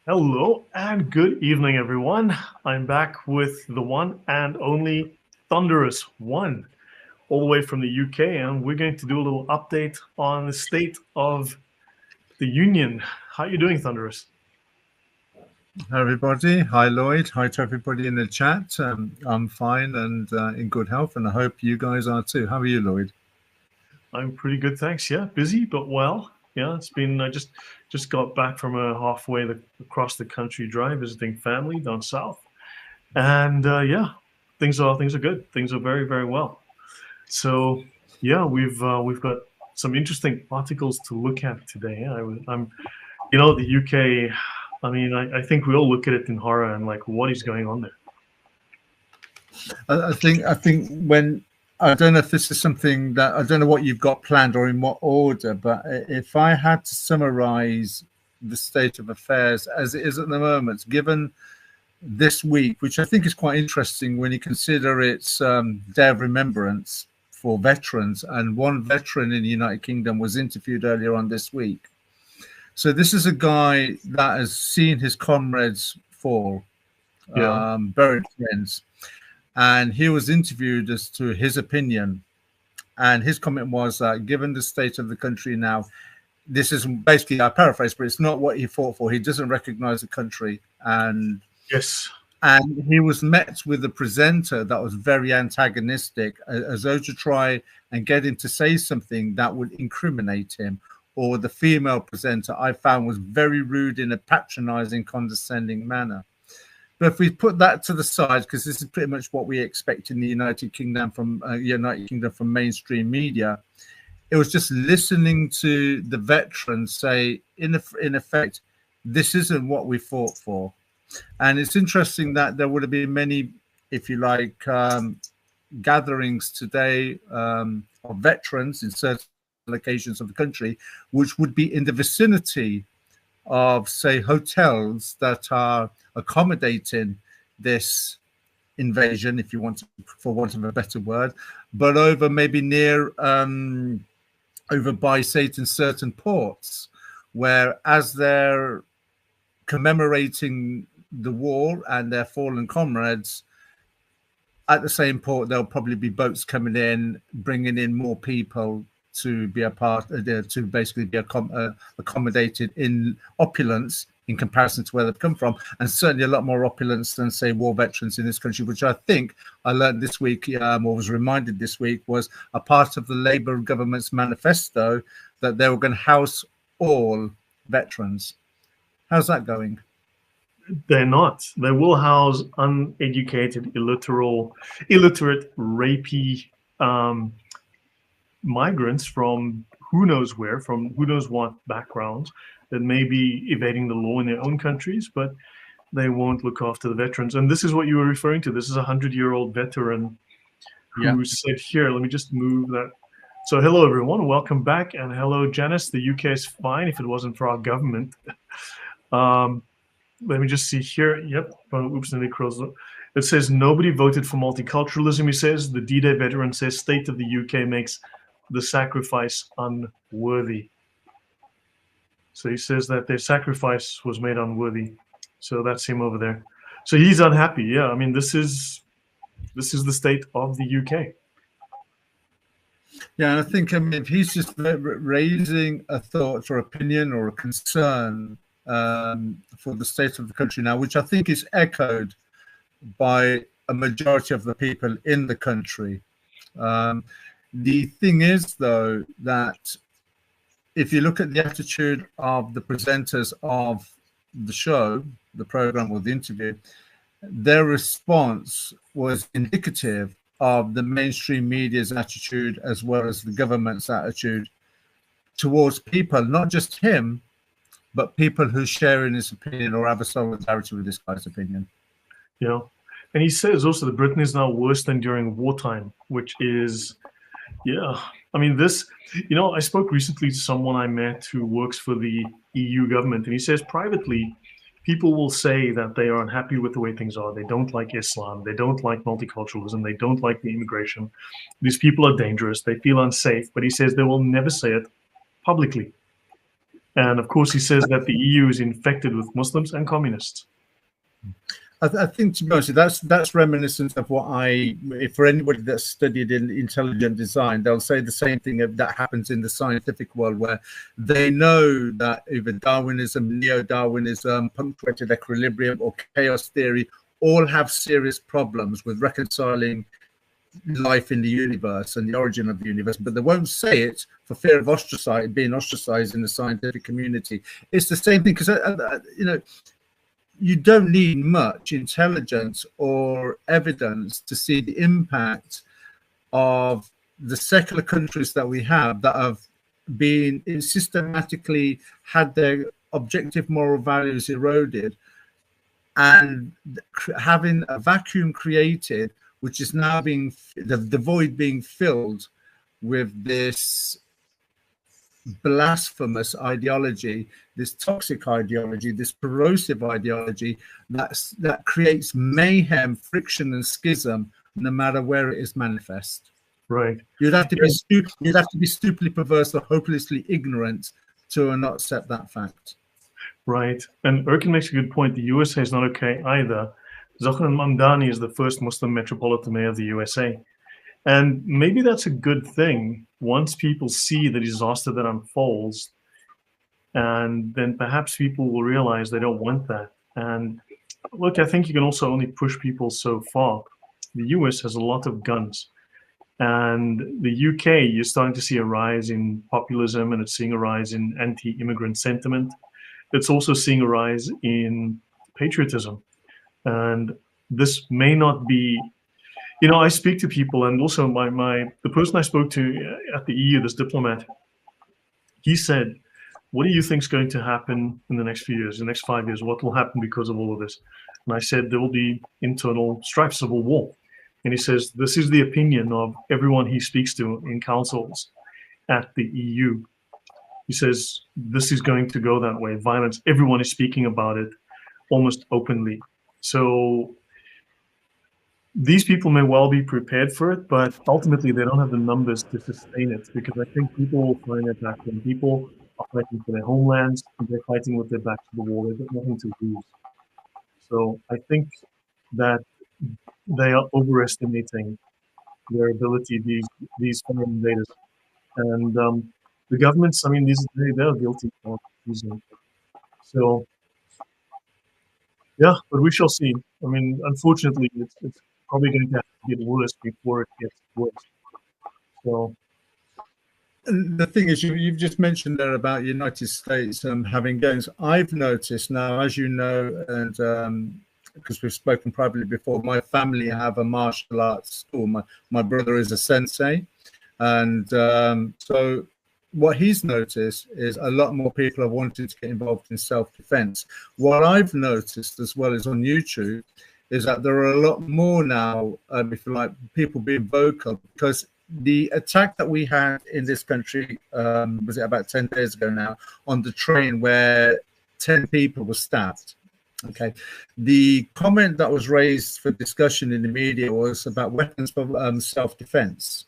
Hello and good evening, everyone. I'm back with the one and only Thunderous One, all the way from the UK, and we're going to do a little update on the state of the Union. How are you doing, Thunderous? Hi everybody. Hi Lloyd. Hi to everybody in the chat. I'm fine and in good health, and I hope you guys are too. How are you, Lloyd? I'm pretty good, thanks. Yeah, busy but well. Yeah, it's been. I just got back from a across the country drive visiting family down south, and yeah, things are good. Things are very well. So yeah, we've got some interesting articles to look at today. I'm, the UK. I mean, I think we all look at it in horror and like, what is going on there? I think when I don't know if this is something that I don't know what you've got planned or in what order, but if I had to summarize the state of affairs as it is at the moment, given this week, which I think is quite interesting when you consider it's Day of Remembrance for veterans, and one veteran in the United Kingdom was interviewed earlier on this week. So this is a guy that has seen his comrades fall, Yeah, buried friends, and he was interviewed as to his opinion. And his comment was that given the state of the country now, this is basically, I paraphrase, but it's not what he fought for. He doesn't recognize the country. yes, And he was met with a presenter that was very antagonistic, as though to try and get him to say something that would incriminate him. Or the female presenter I found was very rude in a patronizing, condescending manner. But if we put that to the side, because this is pretty much what we expect in the United Kingdom from mainstream media, it was just listening to the veterans say, in effect, this isn't what we fought for. And it's interesting that there would have been many, if you like, gatherings today of veterans in certain locations of the country, which would be in the vicinity of, say, hotels that are accommodating this invasion, if you want to, for want of a better word, but over maybe near, over by, say, in certain ports, where as they're commemorating the war and their fallen comrades, at the same port, there'll probably be boats coming in, bringing in more people to be a part, to basically be accommodated in opulence in comparison to where they've come from, and certainly a lot more opulence than, say, war veterans in this country, which I think I learned this week, or was reminded this week, was a part of the Labour government's manifesto that they were going to house all veterans. How's that going? they're not. They will house uneducated, illiterate, rapey migrants from who knows where, from who knows what backgrounds, that may be evading the law in their own countries, but they won't look after the veterans. And this is what you were referring to. This is a 100-year-old veteran Yeah. who said here, let me just move that. So hello, everyone. Welcome back. And hello, Janice. The UK is fine if it wasn't for our government. Let me just see here. Yep. Oops, and it says nobody voted for multiculturalism. He says the D-Day veteran says state of the UK makes the sacrifice unworthy. So he says that their sacrifice was made unworthy. So that's him over there. So he's unhappy. Yeah, I mean this is the state of the UK. Yeah, and I think, I mean, if he's just raising a thought or opinion or a concern for the state of the country now, which I think is echoed by a majority of the people in the country. The thing is, though, that if you look at the attitude of the presenters of the show, the program or the interview, their response was indicative of the mainstream media's attitude as well as the government's attitude towards people, not just him, but people who share in his opinion or have a solidarity with this guy's opinion. You know, and he says also that Britain is now worse than during wartime, which is, yeah. I mean, this, I spoke recently to someone I met who works for the EU government, and he says privately, people will say that they are unhappy with the way things are. They don't like Islam. They don't like multiculturalism. They don't like the immigration. These people are dangerous. They feel unsafe. But he says they will never say it publicly. And of course, he says that the EU is infected with Muslims and communists. I think, to be honest, that's reminiscent of what for anybody that's studied in intelligent design, they'll say the same thing that happens in the scientific world, where they know that either Darwinism, neo-Darwinism, punctuated equilibrium, or chaos theory all have serious problems with reconciling life in the universe and the origin of the universe, but they won't say it for fear of being ostracized in the scientific community. It's the same thing, because you don't need much intelligence or evidence to see the impact of the secular countries that we have that have been systematically had their objective moral values eroded, and having a vacuum created, which is now being the void being filled with this blasphemous ideology, this toxic ideology, this corrosive ideology that creates mayhem, friction, and schism, no matter where it is manifest. Right. You'd have to be stupidly perverse or hopelessly ignorant to not accept that fact. Right. And Erkin makes a good point. The USA is not okay either. Zahran Mamdani is the first Muslim metropolitan mayor of the USA. And maybe that's a good thing once people see the disaster that unfolds, and then perhaps people will realize they don't want that. And look, I think you can also only push people so far. The US has a lot of guns, and the UK, you're starting to see a rise in populism, and it's seeing a rise in anti-immigrant sentiment. It's also seeing a rise in patriotism. And this may not be, I speak to people, and also the person I spoke to at the EU, this diplomat, he said, what do you think is going to happen in the next few years, the next 5 years? What will happen because of all of this? And I said, there will be internal strife, civil war. And he says, this is the opinion of everyone he speaks to in councils at the EU. He says, this is going to go that way. Violence, everyone is speaking about it almost openly. So these people may well be prepared for it, but ultimately they don't have the numbers to sustain it, because I think people will find it back when people are fighting for their homelands, and they're fighting with their backs to the wall. They've got nothing to lose. So I think that they are overestimating their ability, these foreign invaders. And the governments, I mean, they're guilty of treason. So, yeah, but we shall see. I mean, unfortunately, it's probably going to have to get worse before it gets worse. So, and the thing is, you've just mentioned there about United States having guns. I've noticed now, as you know, and because we've spoken privately before, my family have a martial arts school. My brother is a sensei, and so what he's noticed is a lot more people are wanting to get involved in self-defense. What I've noticed as well as on YouTube is that there are a lot more now, if you like, people being vocal, because the attack that we had in this country, was it about 10 days ago now, on the train where 10 people were stabbed. Okay, the comment that was raised for discussion in the media was about weapons for self-defense.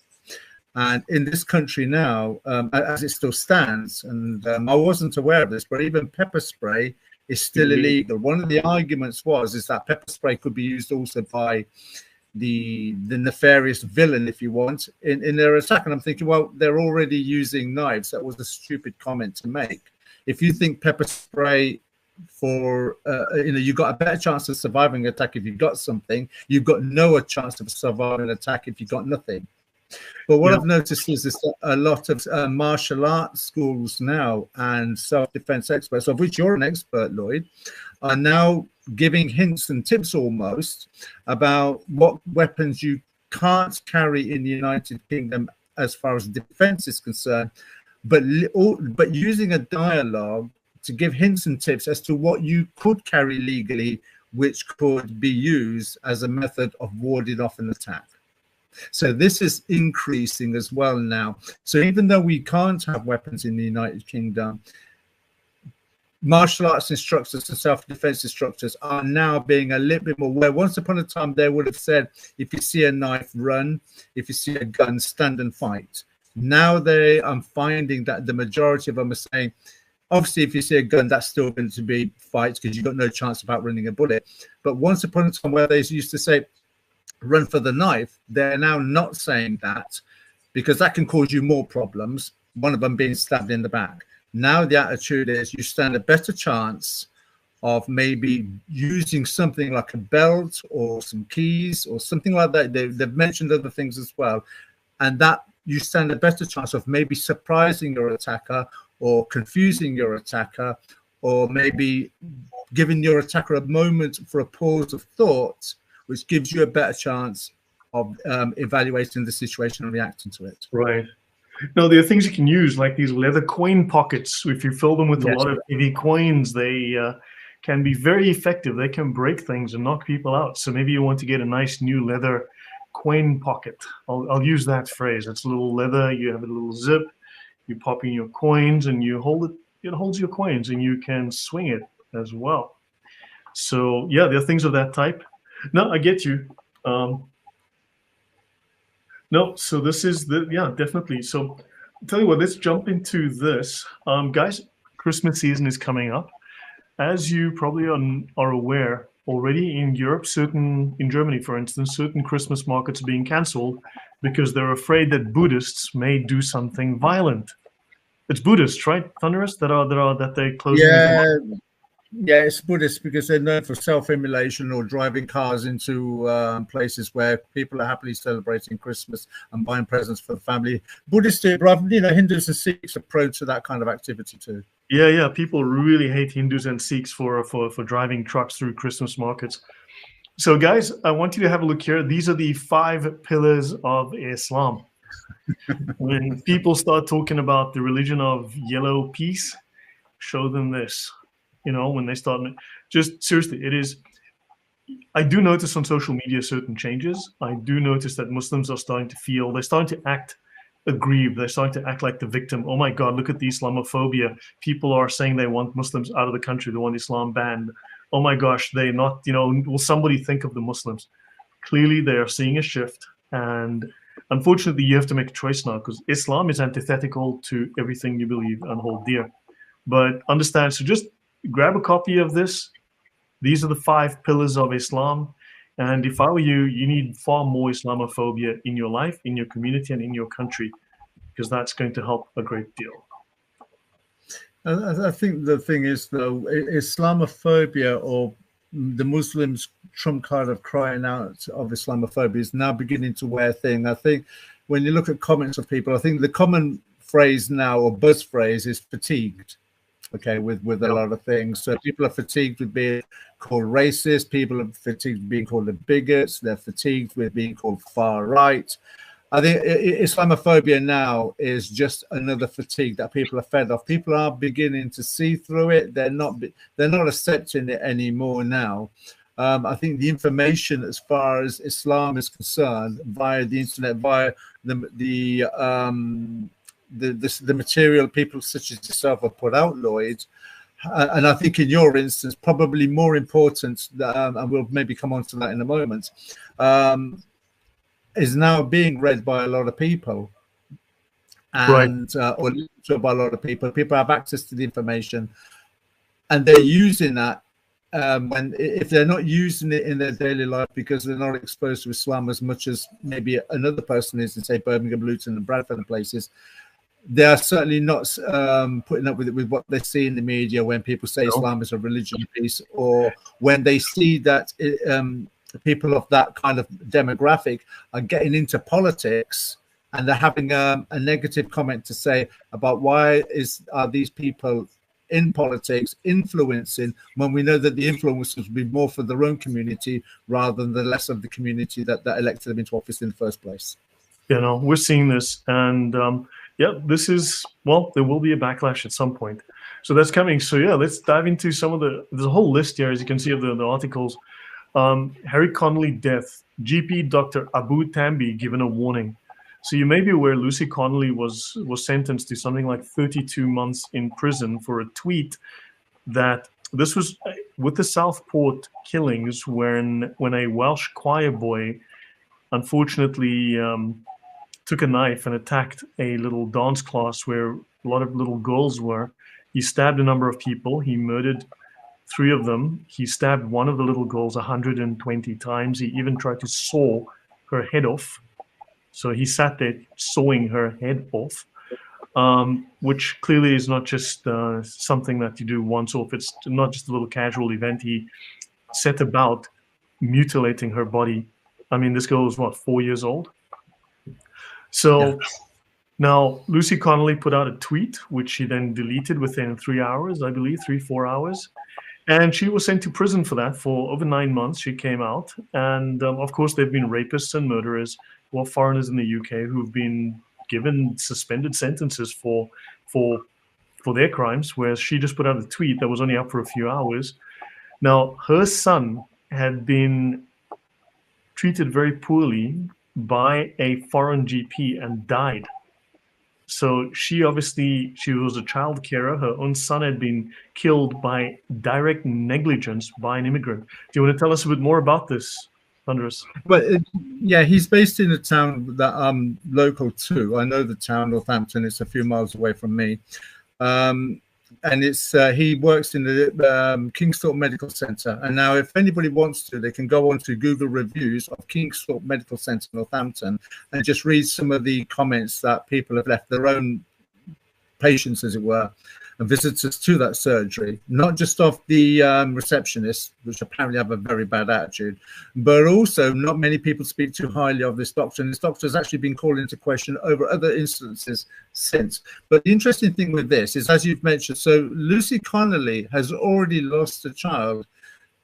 And in this country now, as it still stands, and I wasn't aware of this, but even pepper spray is still illegal. One of the arguments is that pepper spray could be used also by the nefarious villain, if you want, in their attack. And I'm thinking, well, they're already using knives. That was a stupid comment to make. If you think pepper spray you've got a better chance of surviving an attack if you've got something, you've got no chance of surviving an attack if you've got nothing. But what I've noticed is a lot of martial arts schools now and self-defense experts, of which you're an expert, Lloyd, are now giving hints and tips almost about what weapons you can't carry in the United Kingdom as far as defense is concerned, but using a dialogue to give hints and tips as to what you could carry legally, which could be used as a method of warding off an attack. So this is increasing as well now. So even though we can't have weapons in the United Kingdom, martial arts instructors and self-defense instructors are now being a little bit more aware. Once upon a time, they would have said, if you see a knife, run. If you see a gun, stand and fight. Now I'm finding that the majority of them are saying, Obviously, if you see a gun, that's still going to be fights because you've got no chance about running a bullet. But once upon a time, where they used to say, run for the knife, they're now not saying that because that can cause you more problems. One of them being stabbed in the back. Now the attitude is you stand a better chance of maybe using something like a belt or some keys or something like that. They've mentioned other things as well. And that you stand a better chance of maybe surprising your attacker or confusing your attacker or maybe giving your attacker a moment for a pause of thought, which gives you a better chance of evaluating the situation and reacting to it. Right. No, there are things you can use, like these leather coin pockets. If you fill them with a Yes. lot of heavy coins, they can be very effective. They can break things and knock people out. So maybe you want to get a nice new leather coin pocket. I'll use that phrase. It's a little leather. You have a little zip. You pop in your coins and you hold it. It holds your coins and you can swing it as well. So yeah, there are things of that type. No, I get you. No, so this is yeah, definitely. So I'll tell you what, let's jump into this. Guys, Christmas season is coming up. As you probably are aware, already in Europe, in Germany, for instance, certain Christmas markets are being cancelled because they're afraid that Buddhists may do something violent. It's Buddhists, right, Thunderous, that they're closing these markets? Yeah, it's Buddhist because they're known for self-immolation or driving cars into places where people are happily celebrating Christmas and buying presents for the family. Buddhists, Hindus and Sikhs are prone to that kind of activity too. Yeah. People really hate Hindus and Sikhs for driving trucks through Christmas markets. So, guys, I want you to have a look here. These are the 5 pillars of Islam. When people start talking about the religion of yellow peace, show them this. When they start, just seriously, it is. I do notice on social media certain changes. I do notice that Muslims are they're starting to act aggrieved. They're starting to act like the victim. Oh my God, look at the Islamophobia. People are saying they want Muslims out of the country. They want Islam banned. Oh my gosh, they're not, will somebody think of the Muslims? Clearly, they are seeing a shift. And unfortunately, you have to make a choice now because Islam is antithetical to everything you believe and hold dear. But understand, so just grab a copy of this. These are the 5 pillars of Islam. And if I were you, you need far more Islamophobia in your life, in your community, and in your country, because that's going to help a great deal. I think the thing is, though, Islamophobia or the Muslims' trump card of crying out of Islamophobia is now beginning to wear thin. I think when you look at comments of people, I think the common phrase now or buzz phrase is fatigued. Okay, with a lot of things. So people are fatigued with being called racist. People are fatigued with being called the bigots. They're fatigued with being called far right. I think Islamophobia now is just another fatigue that people are fed off. People are beginning to see through it. They're not accepting it anymore now. I think the information as far as Islam is concerned via the internet, via the material people such as yourself have put out, Lloyd, and I think in your instance, probably more important, and we'll maybe come on to that in a moment, is now being read by a lot of people, and Right. or listened to by a lot of people. People have access to the information, and they're using that. If they're not using it in their daily life because they're not exposed to Islam as much as maybe another person is in, say, Birmingham, Luton, and Bradford and places, they are certainly not putting up with it with what they see in the media when people say Islam is a religion piece, or when they see that people of that kind of demographic are getting into politics and they're having a negative comment to say about why are these people in politics influencing, when we know that the influence would be more for their own community rather than the less of the community that elected them into office in the first place. We're seeing this, and this is, well, there will be a backlash at some point. So that's coming. So yeah, let's dive into some of there's a whole list here, as you can see, of the articles. Harry Connolly death, GP Dr. Abu Tambi given a warning. So you may be aware Lucy Connolly was sentenced to something like 32 months in prison for a tweet that this was with the Southport killings when a Welsh choir boy unfortunately took a knife and attacked a little dance class where a lot of little girls were. He stabbed a number of people. He murdered 3 of them. He stabbed one of the little girls 120 times. He even tried to saw her head off. So he sat there sawing her head off, which clearly is not just something that you do once off. It's not just a little casual event. He set about mutilating her body. I mean, this girl was what, 4 years old? So now Lucy Connolly put out a tweet, which she then deleted within 3 hours, I believe, 4 hours. And she was sent to prison for that for over 9 months. She came out. And of course, there have been rapists and murderers who are foreigners in the UK who've been given suspended sentences for their crimes, whereas she just put out a tweet that was only up for a few hours. Now, her son had been treated very poorly by a foreign GP and died. So she was a child carer. Her own son had been killed by direct negligence by an immigrant. Do you want to tell us a bit more about this, Thunderous? Well, yeah, he's based in a town that I'm local to. I know the town, Northampton. It's a few miles away from me. And it's he works in the Kingsthorpe Medical Centre. And now, if anybody wants to, they can go on to Google reviews of Kingsthorpe Medical Centre, Northampton, and just read some of the comments that people have left, their own patients, as it were, and visitors to that surgery, not just of the receptionists, which apparently have a very bad attitude, but also not many people speak too highly of this doctor. And this doctor has actually been called into question over other instances since. But the interesting thing with this is, as you've mentioned, so Lucy Connolly has already lost a child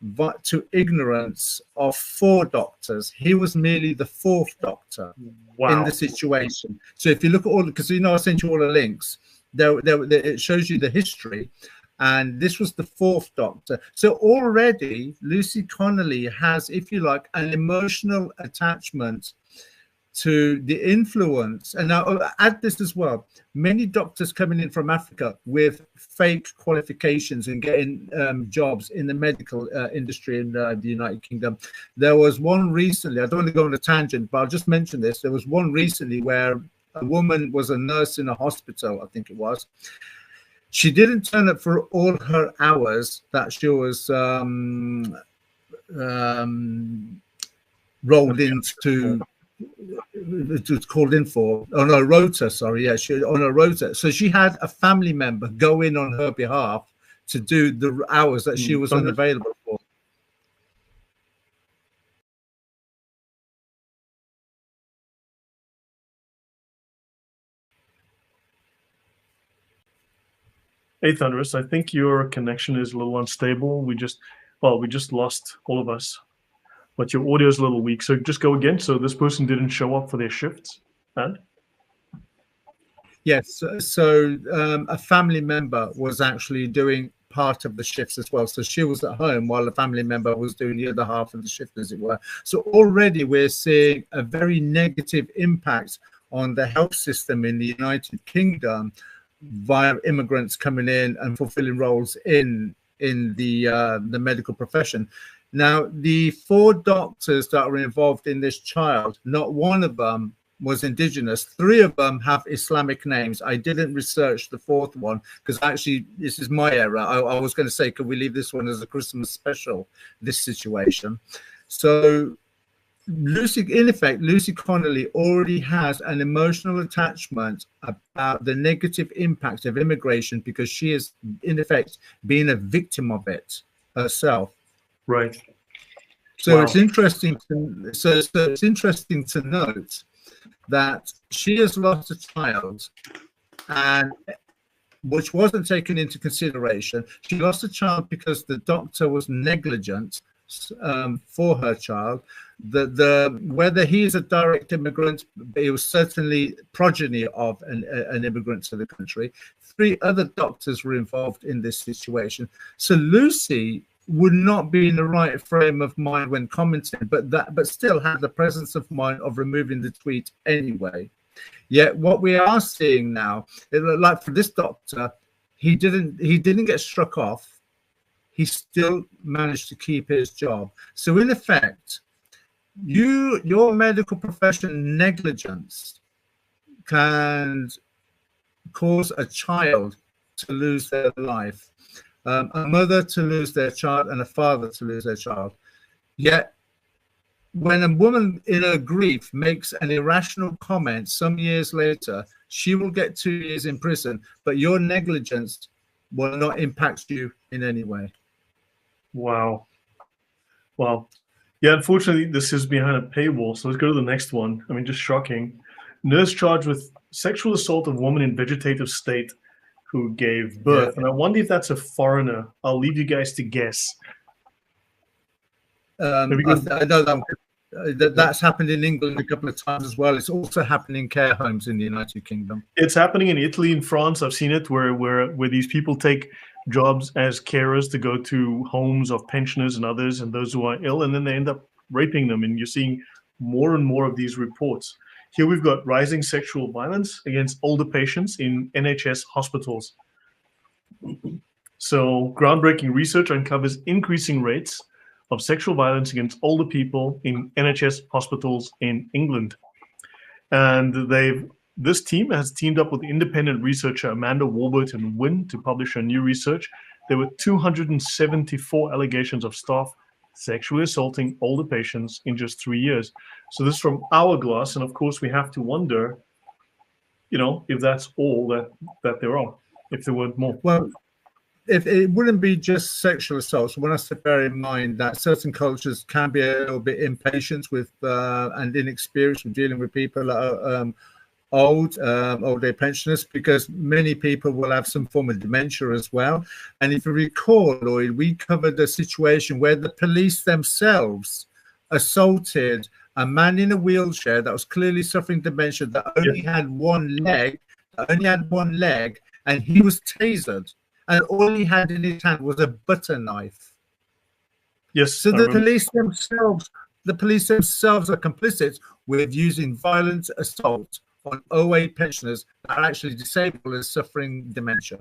but to ignorance of 4 doctors. He was merely the 4th doctor in the situation. So if you look at all, because I sent you all the links, it shows you the history, and this was the 4th doctor. So already Lucy Connolly has, if you like, an emotional attachment to the influence. And now add this as well, many doctors coming in from Africa with fake qualifications and getting jobs in the medical industry in the United Kingdom. There was one recently, I don't want to go on a tangent, but I'll just mention this. There was one recently where a woman was a nurse in a hospital, I think it was. She didn't turn up for all her hours that she was rolled into, it was called in for, on a rota, sorry, yeah, on a rota. So she had a family member go in on her behalf to do the hours that she was unavailable for. Hey, Thunderous, I think your connection is a little unstable. We just lost all of us, but your audio is a little weak. So just go again. So this person didn't show up for their shifts, and? Yes, so a family member was actually doing part of the shifts as well. So she was at home while the family member was doing the other half of the shift, as it were. So already we're seeing a very negative impact on the health system in the United Kingdom via immigrants coming in and fulfilling roles in the medical profession. Now, the 4 doctors that are involved in this child, not one of them was indigenous. 3 of them have Islamic names. I didn't research the 4th one because actually this is my error. I was going to say, could we leave this one as a Christmas special, this situation? So in effect, Lucy Connolly already has an emotional attachment about the negative impact of immigration because she is, in effect, being a victim of it herself. Right. So it's interesting. It's interesting to note that she has lost a child, and which wasn't taken into consideration. She lost a child because the doctor was negligent for her child. Whether he is a direct immigrant, he was certainly progeny of an immigrant to the country. 3 other doctors were involved in this situation. So Lucy would not be in the right frame of mind when commenting, but still had the presence of mind of removing the tweet anyway. Yet what we are seeing now, like for this doctor, he didn't get struck off. He still managed to keep his job. So in effect, your medical profession negligence can cause a child to lose their life, a mother to lose their child, and a father to lose their child. Yet, when a woman in her grief makes an irrational comment some years later, she will get 2 years in prison, but your negligence will not impact you in any way. Wow. Wow. Yeah, unfortunately, this is behind a paywall. So let's go to the next one. I mean, just shocking. Nurse charged with sexual assault of woman in vegetative state who gave Yeah. birth. And I wonder if that's a foreigner. I'll leave you guys to guess. I know that's happened in England a couple of times as well. It's also happening in care homes in the United Kingdom. It's happening in Italy and France. I've seen it where these people take jobs as carers to go to homes of pensioners and others and those who are ill, and then they end up raping them. And you're seeing more and more of these reports. Here we've got rising sexual violence against older patients in NHS hospitals. So groundbreaking research uncovers increasing rates of sexual violence against older people in NHS hospitals in England. And this team has teamed up with independent researcher Amanda Warburton Wynne to publish a new research. There were 274 allegations of staff sexually assaulting older patients in just 3 years. So this is from Hourglass, and of course we have to wonder, if that's all that there are, if there weren't more. Well, if it wouldn't be just sexual assaults, one has to bear in mind that certain cultures can be a little bit impatient with and inexperienced with dealing with people that are old age pensioners, because many people will have some form of dementia as well. And if you recall, Lloyd, we covered a situation where the police themselves assaulted a man in a wheelchair that was clearly suffering dementia, that only had one leg, and he was tasered, and all he had in his hand was a butter knife. Yes. So the police themselves are complicit with using violent assault on OA pensioners that are actually disabled and suffering dementia.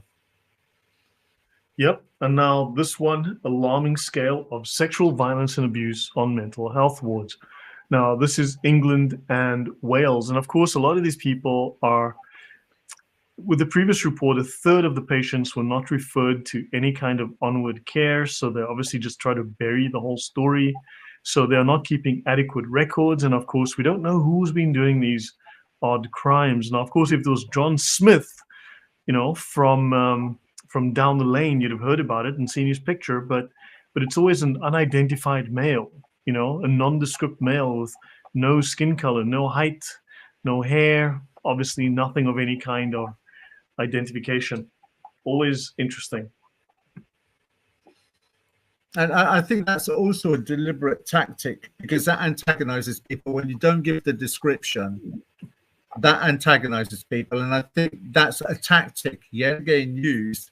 Yep. And now this one, alarming scale of sexual violence and abuse on mental health wards. Now, this is England and Wales. And of course, a lot of these people are, with the previous report, a third of the patients were not referred to any kind of onward care. So they obviously just try to bury the whole story. So they're not keeping adequate records. And of course, we don't know who's been doing these odd crimes. Now, of course, if there was John Smith, from down the lane, you'd have heard about it and seen his picture. But it's always an unidentified male, a nondescript male with no skin color, no height, no hair, obviously nothing of any kind of identification. Always interesting. And I think that's also a deliberate tactic, because that antagonizes people. When you don't give the description, that antagonizes people. And I think that's a tactic yet again used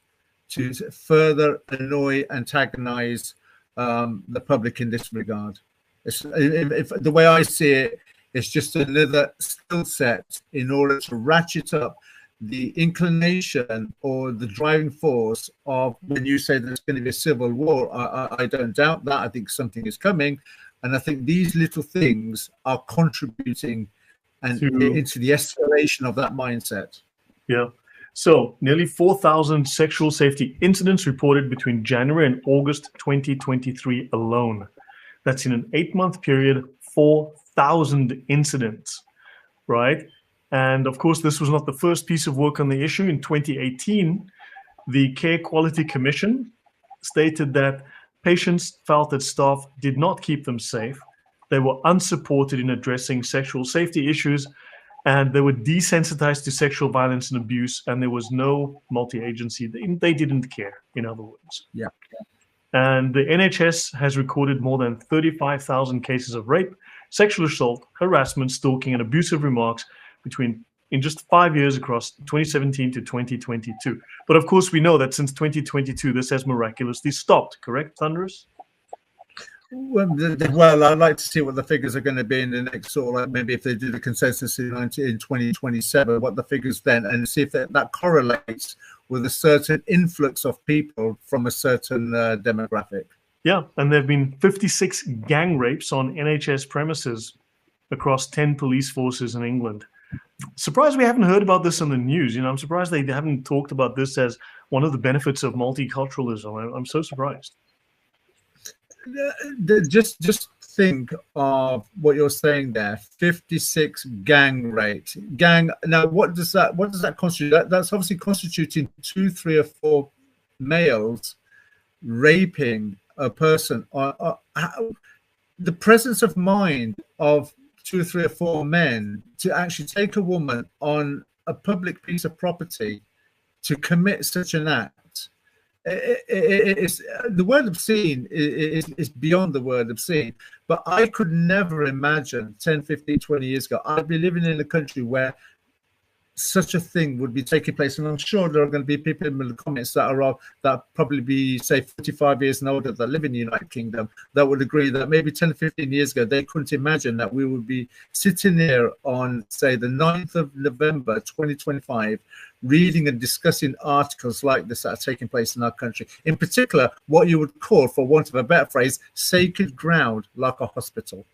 to further annoy, antagonize the public in this regard. If the way I see it, it's just another skill set in order to ratchet up the inclination or the driving force of, when you say there's going to be a civil war, I don't doubt that. I think something is coming. And I think these little things are contributing into the escalation of that mindset. Yeah. So nearly 4,000 sexual safety incidents reported between January and August 2023 alone. That's in an 8-month period, 4,000 incidents, right? And of course, this was not the first piece of work on the issue. In 2018, the Care Quality Commission stated that patients felt that staff did not keep them safe. They were unsupported in addressing sexual safety issues, and they were desensitized to sexual violence and abuse, and there was no multi-agency. They didn't care, in other words. Yeah. And the NHS has recorded more than 35,000 cases of rape, sexual assault, harassment, stalking, and abusive remarks in just 5 years across 2017 to 2022. But of course, we know that since 2022, this has miraculously stopped, correct, Thunderous? Well, I'd like to see what the figures are going to be in the next maybe if they do the consensus in 2027, what the figures then, and see if that correlates with a certain influx of people from a certain demographic. Yeah, and there have been 56 gang rapes on NHS premises across 10 police forces in England. Surprised we haven't heard about this in the news. I'm surprised they haven't talked about this as one of the benefits of multiculturalism. I'm so surprised. Just think of what you're saying there. 56 gang rate. Gang. Now, what does that constitute? That's obviously constituting 2, 3, or 4 males raping a person. The presence of mind of 2, 3, or 4 men to actually take a woman on a public piece of property to commit such an act. It's the word obscene is beyond the word obscene. But I could never imagine 10, 15, 20 years ago I'd be living in a country where such a thing would be taking place. And I'm sure there are going to be people in the comments that probably be, say, 45 years and older that live in the United Kingdom that would agree that maybe 10, 15 years ago, they couldn't imagine that we would be sitting here on, say, the 9th of November, 2025, reading and discussing articles like this that are taking place in our country. In particular, what you would call, for want of a better phrase, sacred ground, like a hospital.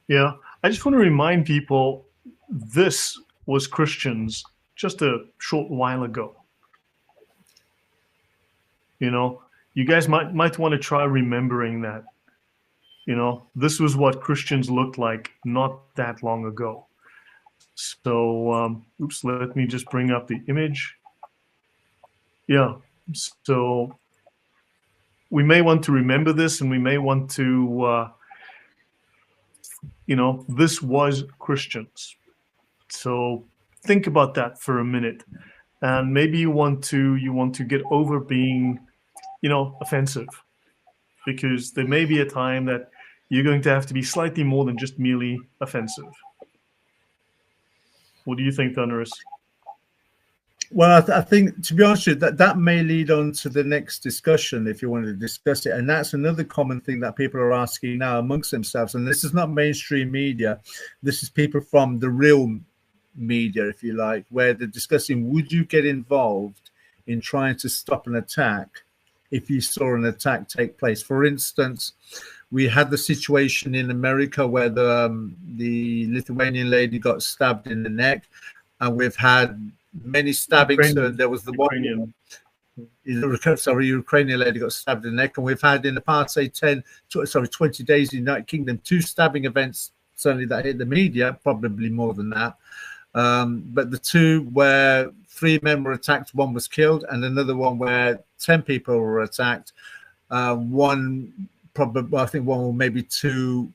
Yeah. I just want to remind people this was Christians just a short while ago. You guys might want to try remembering that. This was what Christians looked like not that long ago. So, oops, let me just bring up the image. Yeah. So we may want to remember this, and we may want to, this was Christians. So think about that for a minute, and maybe you want to get over being, offensive, because there may be a time that you're going to have to be slightly more than just merely offensive. What do you think, Thunderous? Well, I think, to be honest with you, that may lead on to the next discussion if you wanted to discuss it. And that's another common thing that people are asking now amongst themselves. And this is not mainstream media. This is people from the real media, if you like, where they're discussing, would you get involved in trying to stop an attack if you saw an attack take place? For instance, we had the situation in America where the Lithuanian lady got stabbed in the neck, and we've had many stabbings. So there was the Ukrainian lady got stabbed in the neck, and we've had in the past, say, 20 days in the United Kingdom, 2 stabbing events, certainly that hit the media, probably more than that. But the 2 where 3 men were attacked, 1 was killed, and another one where 10 people were attacked. One, probably, I think 1 or maybe 2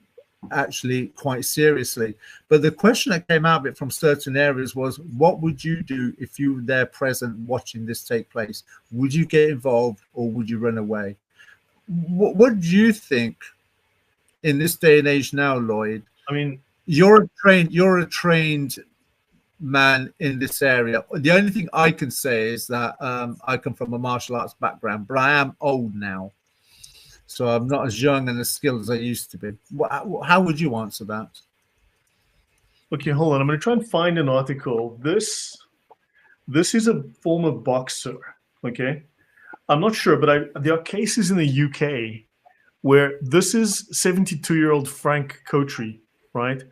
actually quite seriously. But the question that came out of it from certain areas was, what would you do if you were there present watching this take place? Would you get involved, or would you run away? What do you think in this day and age now, Lloyd? I mean, you're a trained man in this area. The only thing I can say is that I come from a martial arts background, but I am old now. So I'm not as young and as skilled as I used to be. How would you answer that? Okay, hold on. I'm going to try and find an article. This is a former boxer. Okay, I'm not sure, but there are cases in the UK where this is 72-year-old Frank Cotry, right?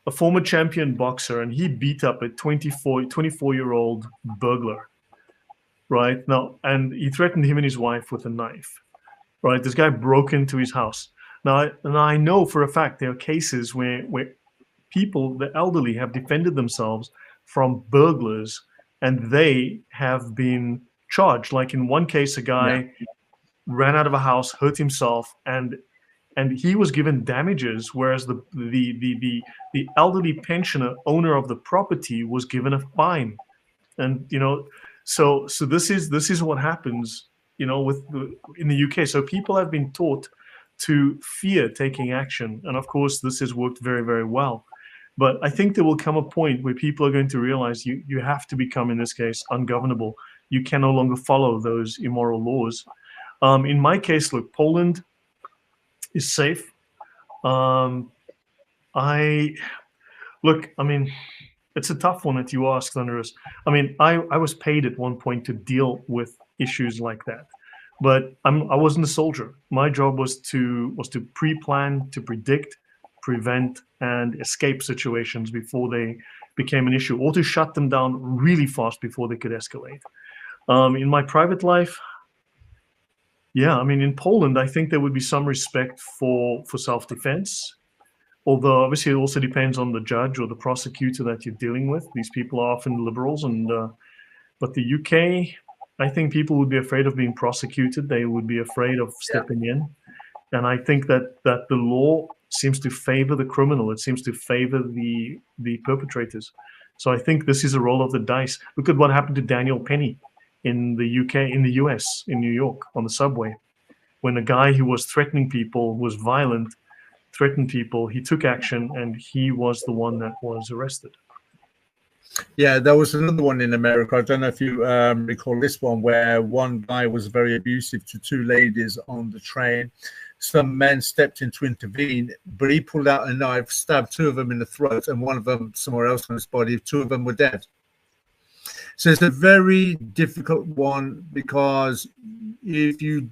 A former champion boxer, and he beat up a 24-year-old burglar, right? Now, and he threatened him and his wife with a knife. Right, this guy broke into his house. Now I know for a fact there are cases where people, the elderly, have defended themselves from burglars, and they have been charged. Like in one case, a guy ran out of a house, hurt himself, and he was given damages, whereas the elderly pensioner, owner of the property, was given a fine. And so this is what happens. In the UK. So people have been taught to fear taking action. And of course, this has worked very, very well. But I think there will come a point where people are going to realize you have to become, in this case, ungovernable. You can no longer follow those immoral laws. In my case, look, Poland is safe. I mean, it's a tough one that you ask, Thunderous. I mean, I was paid at one point to deal with issues like that, but I wasn't a soldier. My job was to pre-plan, to predict, prevent and escape situations before they became an issue, or to shut them down really fast before they could escalate. In my private life, yeah, I mean, in Poland, I think there would be some respect for self-defense. Although obviously it also depends on the judge or the prosecutor that you're dealing with. These people are often liberals, and but the UK, I think people would be afraid of being prosecuted. They would be afraid of Yeah. stepping in, and I think that the law seems to favor the criminal. It seems to favor the perpetrators. So I think this is a roll of the dice. Look at what happened to Daniel Penny in the UK, in the US, in New York, on the subway, when a guy who was threatening people, was violent, threatened people, he took action, and he was the one that was arrested. Yeah, there was another one in America. I don't know if you recall this one, where one guy was very abusive to two ladies on the train. Some men stepped in to intervene, but he pulled out a knife, stabbed two of them in the throat, and one of them somewhere else on his body. Two of them were dead. So it's a very difficult one, because if you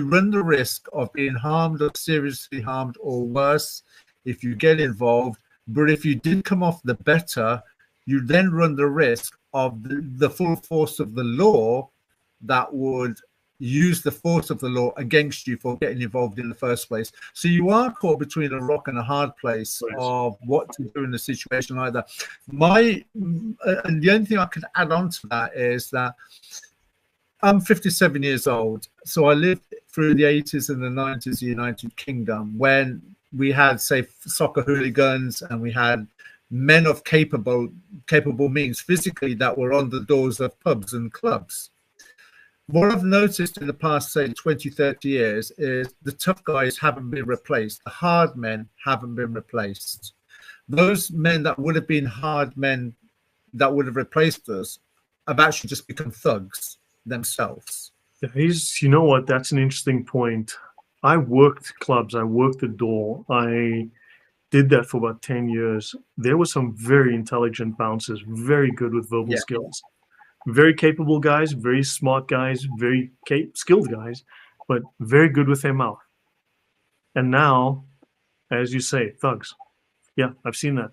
run the risk of being harmed or seriously harmed or worse if you get involved, but if you did come off the better, you then run the risk of the full force of the law that would use the force of the law against you for getting involved in the first place. So you are caught between a rock and a hard place of what to do in a situation like that. And the only thing I can add on to that is that I'm 57 years old. So I lived through the 80s and the 90s in the United Kingdom, when we had, say, soccer hooligans, and we had men of capable means physically that were on the doors of pubs and clubs. What I've noticed in the past, say, 20, 30 years is the tough guys haven't been replaced. The hard men haven't been replaced. Those men that would have been hard men that would have replaced us have actually just become thugs themselves. You know what? That's an interesting point. I worked clubs. I worked the door. I did that for about 10 years. There were some very intelligent bouncers, very good with verbal skills. Very capable guys, very smart guys, very skilled guys, but very good with their mouth. And now, as you say, thugs. Yeah, I've seen that.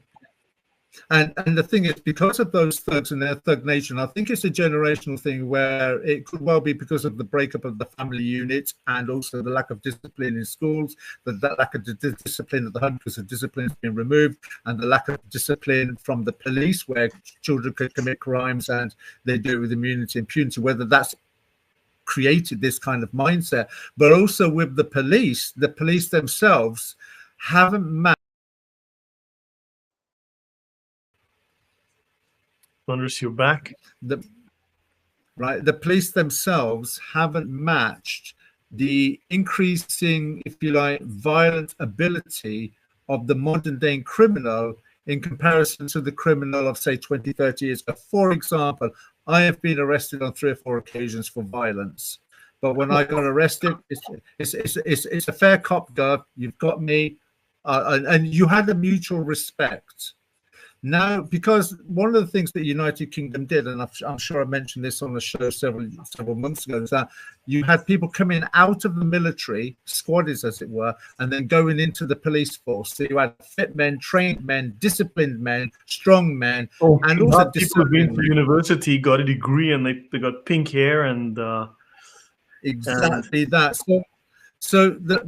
And the thing is, because of those thugs and their thug nation, I think it's a generational thing, where it could well be because of the breakup of the family unit, and also the lack of discipline in schools, that lack of discipline at the home because of discipline has been removed, and the lack of discipline from the police, where children could commit crimes and they do it with immunity and impunity, whether that's created this kind of mindset. But also with the police themselves haven't matched. Thunderous, you're back. The police themselves haven't matched the increasing, if you like, violent ability of the modern day criminal in comparison to the criminal of, say, 20, 30 years ago. For example, I have been arrested on 3 or 4 occasions for violence. But when I got arrested, it's a fair cop, Gov. You've got me. And you had a mutual respect. Now, because one of the things that the United Kingdom did, and I'm sure I mentioned this on the show several months ago, is that you had people coming out of the military, squaddies as it were, and then going into the police force. So you had fit men, trained men, disciplined men, strong men, and also people who've been to university, got a degree, and they got pink hair and exactly that. So the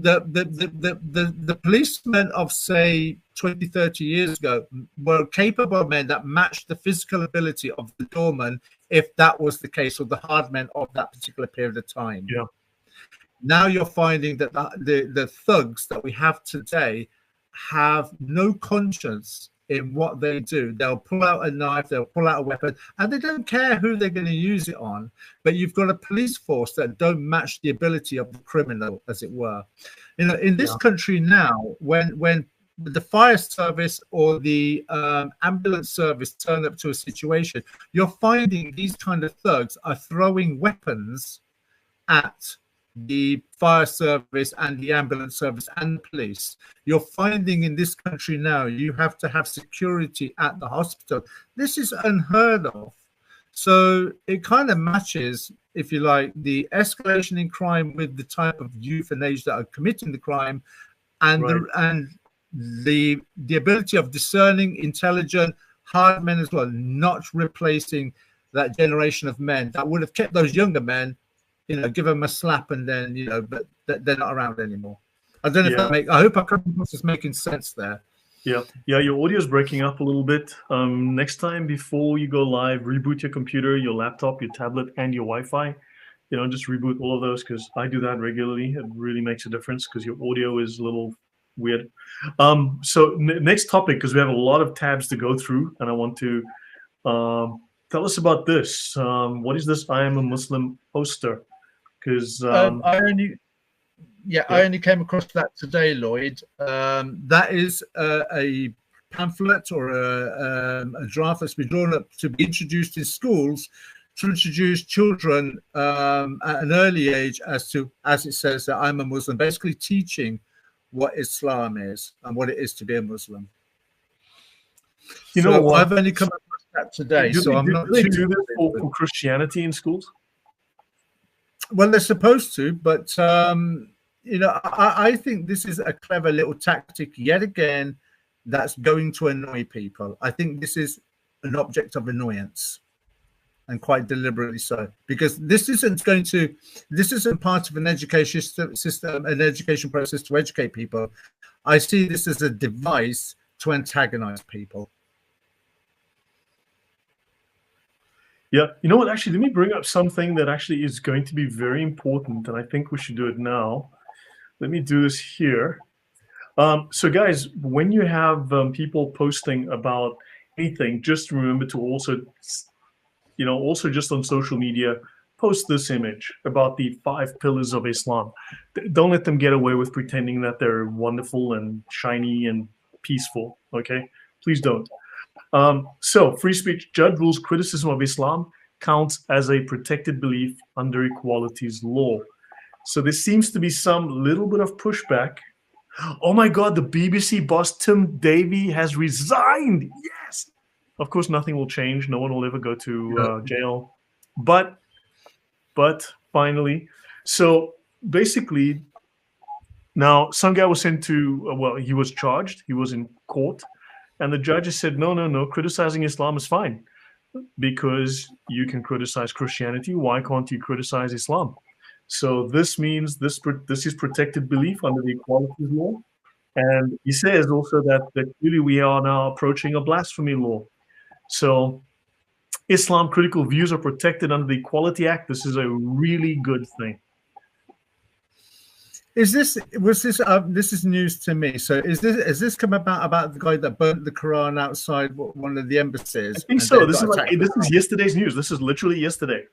policemen of, say, 20, 30 years ago were capable men that matched the physical ability of the doorman, if that was the case, or the hard men of that particular period of time. Yeah. Now you're finding that the thugs that we have today have no conscience in what they do. They'll pull out a knife, they'll pull out a weapon, and they don't care who they're going to use it on. But you've got a police force that don't match the ability of the criminal, as it were. You know, in this country now, when the fire service or the ambulance service turn up to a situation, you're finding these kind of thugs are throwing weapons at the fire service and the ambulance service and the police. You're finding in this country now, you have to have security at the hospital. This is unheard of. So it kind of matches, if you like, the escalation in crime with the type of youth and age that are committing the crime, and the ability of discerning, intelligent, hard men as well, not replacing that generation of men that would have kept those younger men, give them a slap and then, but they're not around anymore. I don't know if Yeah. I hope I come across as making sense there. Yeah. Your audio is breaking up a little bit. Next time before you go live, reboot your computer, your laptop, your tablet, and your Wi-Fi. Just reboot all of those, because I do that regularly. It really makes a difference because your audio is a little weird. So next topic, because we have a lot of tabs to go through, and I want to tell us about this. What is this? I am a Muslim poster. Because I only came across that today, Lloyd. That is a pamphlet or a draft that's been drawn up to be introduced in schools to introduce children at an early age as it says, that I'm a Muslim, basically teaching what Islam is and what it is to be a Muslim. So I've only come across that today. Do they do this for Christianity in schools? Well, they're supposed to, but I think this is a clever little tactic yet again that's going to annoy people. I think this is an object of annoyance, and quite deliberately so, because this isn't part of an education system, an education process to educate people. I see this as a device to antagonize people. Yeah, you know what? Actually, let me bring up something that actually is going to be very important, and I think we should do it now. Let me do this here. So, guys, when you have people posting about anything, just remember to also just on social media, post this image about the 5 pillars of Islam. Don't let them get away with pretending that they're wonderful and shiny and peaceful, okay? Please don't. So, free speech. Judge rules criticism of Islam counts as a protected belief under equalities law. So there seems to be some little bit of pushback. Oh my God, the BBC boss Tim Davie has resigned. Yes. Of course, nothing will change. No one will ever go to jail. But finally, so basically, now some guy was sent to, he was charged. He was in court. And the judges said, no, criticizing Islam is fine because you can criticize Christianity. Why can't you criticize Islam? So this means this is protected belief under the equalities law. And he says also that clearly we are now approaching a blasphemy law. So Islam critical views are protected under the Equality Act. This is a really good thing. This is news to me. So has this come about the guy that burnt the Quran outside one of the embassies? I think so. This is yesterday's news. This is literally yesterday.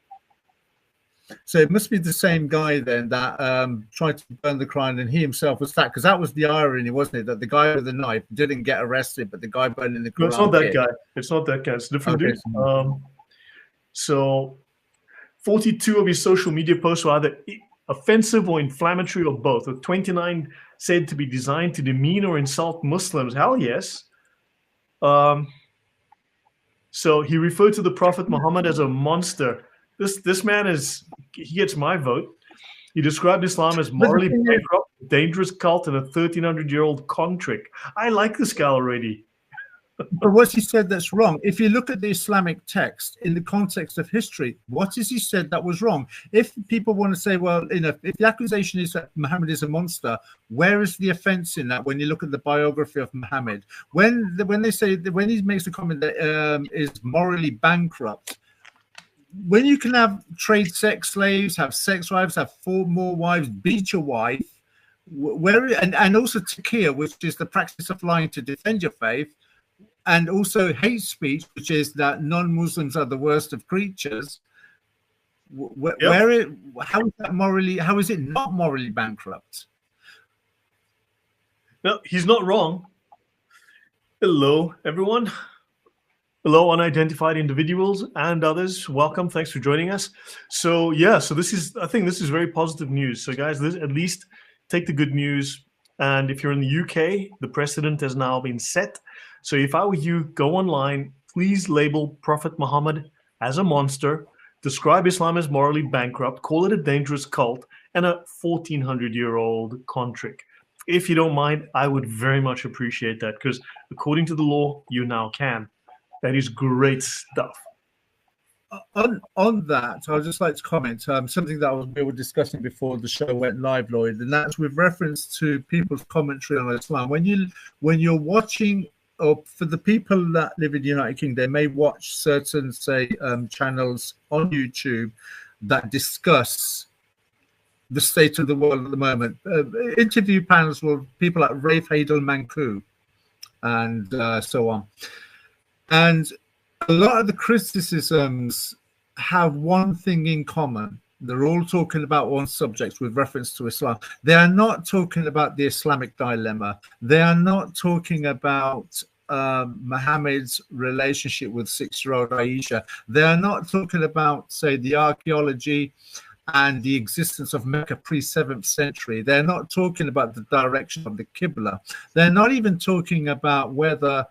So it must be the same guy then that tried to burn the Quran, and he himself was fat, because that was the irony, wasn't it? That the guy with the knife didn't get arrested, but the guy burning the Quran. No, it's not that guy. It's not that guy. It's a different dude. So 42 of his social media posts were either offensive or inflammatory or both, with 29 said to be designed to demean or insult Muslims. Hell yes. So he referred to the Prophet Muhammad as a monster. This man he gets my vote. He described Islam as morally bankrupt, dangerous cult, and a 1,300-year-old con trick. I like this guy already. But what's he said that's wrong? If you look at the Islamic text in the context of history, what has he said that was wrong? If people want to say, well, if the accusation is that Muhammad is a monster, where is the offense in that? When you look at the biography of Muhammad, when he makes the comment that is morally bankrupt, when you can have trade sex slaves, have sex wives, have 4 more wives, beat your wife, and also taqiyya, which is the practice of lying to defend your faith, and also hate speech, which is that non-Muslims are the worst of creatures. How is it not morally bankrupt? No, he's not wrong. Hello, everyone. Hello, unidentified individuals and others. Welcome. Thanks for joining us. So I think this is very positive news. So guys, at least take the good news. And if you're in the UK, the precedent has now been set. So if I were you, go online, please label Prophet Muhammad as a monster, describe Islam as morally bankrupt, call it a dangerous cult, and a 1,400-year-old con trick. If you don't mind, I would very much appreciate that, because according to the law, you now can. That is great stuff. On that, I'd just like to comment something that we were discussing before the show went live, Lloyd, and that's with reference to people's commentary on Islam. When you're watching, or for the people that live in the United Kingdom, they may watch certain, say, channels on YouTube that discuss the state of the world at the moment. Interview panels with people like Rafe Hadel Manku and so on. And a lot of the criticisms have one thing in common. They're all talking about one subject with reference to Islam. They are not talking about the Islamic dilemma. They are not talking about Muhammad's relationship with 6-year-old Aisha. They are not talking about, say, the archaeology and the existence of Mecca pre-7th century. They're not talking about the direction of the Qibla. They're not even talking about whether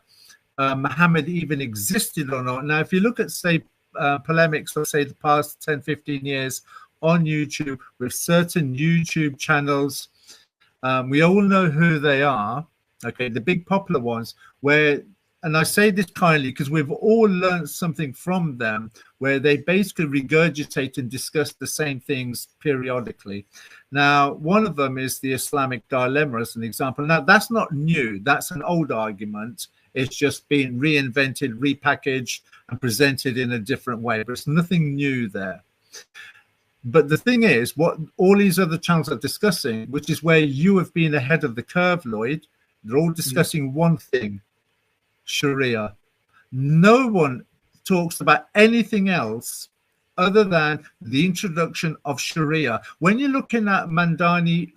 Muhammad even existed or not. Now, if you look at, say, polemics of, say, the past 10, 15 years on YouTube with certain YouTube channels, we all know who they are, okay, the big popular ones, where, and I say this kindly because we've all learned something from them, where they basically regurgitate and discuss the same things periodically. Now, one of them is the Islamic dilemma as an example. Now, that's not new. That's an old argument. It's just been reinvented, repackaged, and presented in a different way. But it's nothing new there. But the thing is, what all these other channels are discussing, which is where you have been ahead of the curve, Lloyd, they're all discussing one thing: Sharia. No one talks about anything else other than the introduction of Sharia. When you're looking at Mandani,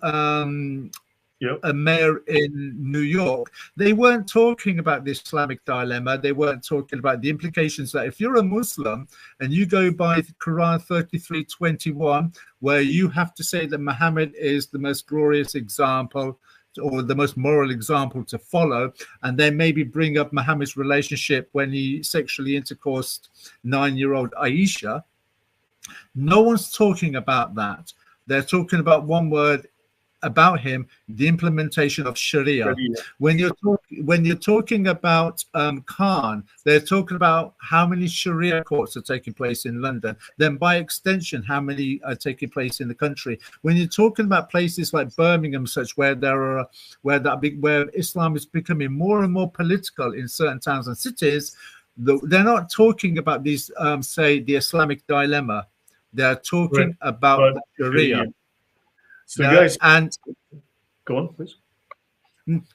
a mayor in New York, they weren't talking about the Islamic dilemma. They weren't talking about the implications that if you're a Muslim and you go by Quran 33:21, where you have to say that Muhammad is the most glorious example or the most moral example to follow, and then maybe bring up Muhammad's relationship when he sexually intercoursed 9-year-old Aisha. No one's talking about that. They're talking about one word about him: the implementation of Sharia. When you're talking about Khan, they're talking about how many Sharia courts are taking place in London. Then, by extension, how many are taking place in the country. When you're talking about places like Birmingham, such where Islam is becoming more and more political in certain towns and cities, they're not talking about these, say, the Islamic dilemma. They're talking about the Sharia. So, guys, and go on, please.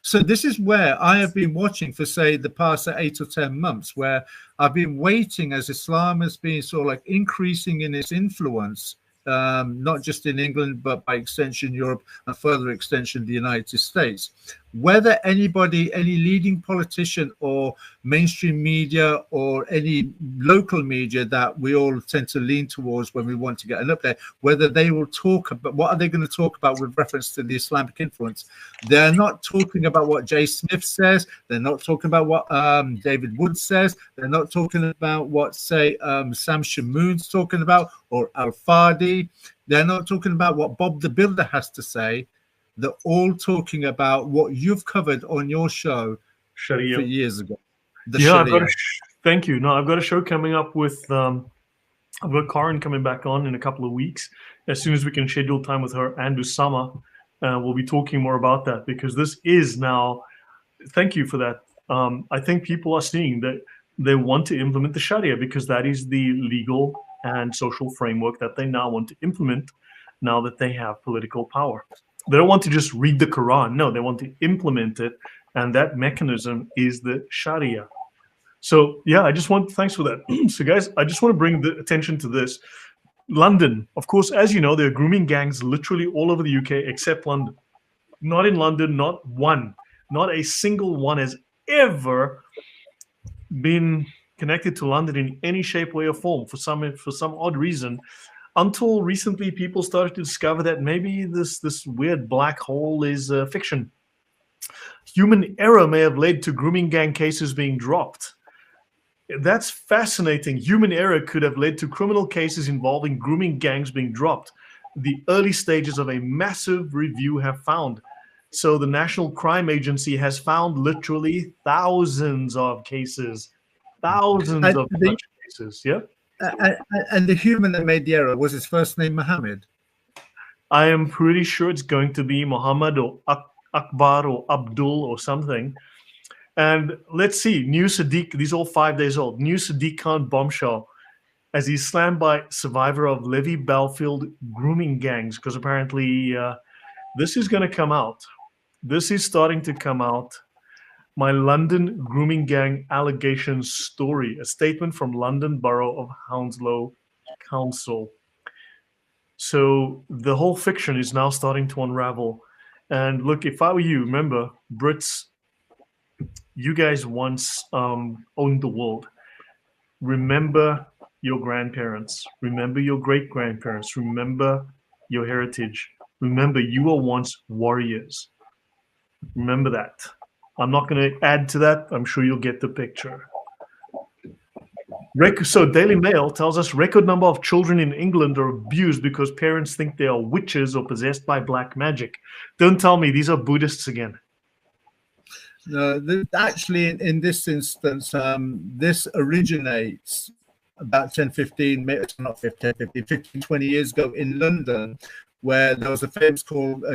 So this is where I have been watching for, say, the past 8 or 10 months, where I've been waiting as Islam has been sort of like increasing in its influence, not just in England, but by extension Europe and further extension the United States. Whether anybody, any leading politician or mainstream media or any local media that we all tend to lean towards when we want to get an update, whether they will talk about, what are they going to talk about with reference to the Islamic influence? They're not talking about what Jay Smith says. They're not talking about what David Wood says. They're not talking about what, say, Sam Shamoon's talking about, or Al-Fadi. They're not talking about what Bob the Builder has to say. They're all talking about what you've covered on your show Sharia. For years ago. Thank you. No, I've got a show coming up with, I've got Karin coming back on in a couple of weeks. As soon as we can schedule time with her and Usama, we'll be talking more about that, because this is now, thank you for that. I think people are seeing that they want to implement the Sharia because that is the legal and social framework that they now want to implement now that they have political power. They don't want to just read the Quran. No, they want to implement it. And that mechanism is the Sharia. So, yeah, thanks for that. So, guys, I just want to bring the attention to this. London, of course, as you know, there are grooming gangs literally all over the UK except London. Not in London, not one. Not a single one has ever been connected to London in any shape, way, or form for some odd reason. Until recently, people started to discover that maybe this weird black hole is fiction. Human error may have led to grooming gang cases being dropped. That's fascinating. Human error could have led to criminal cases involving grooming gangs being dropped. The early stages of a massive review have found So the National Crime Agency has found literally thousands of cases, thousands And of the such cases. Yeah. and the human that made the error, was his first name Mohammed? I am pretty sure it's going to be Muhammad or Akbar or Abdul or something. And let's see, new Sadiq, these are all 5 days old. New Sadiq Khan bombshell as he's slammed by survivor of Levy Belfield grooming gangs, because apparently this is going to come out. This is starting to come out. My London grooming gang allegations story, a statement from London Borough of Hounslow Council. So the whole fiction is now starting to unravel. And look, if I were you, remember, Brits, you guys once owned the world. Remember your grandparents. Remember your great grandparents. Remember your heritage. Remember, you were once warriors. Remember that. I'm not going to add to that. I'm sure you'll get the picture. So Daily Mail tells us record number of children in England are abused because parents think they are witches or possessed by black magic. Don't tell me these are Buddhists again. No, actually, in this instance, this originates about 10, 15, not 15, 15, 15, 20 years ago in London, where there was a famous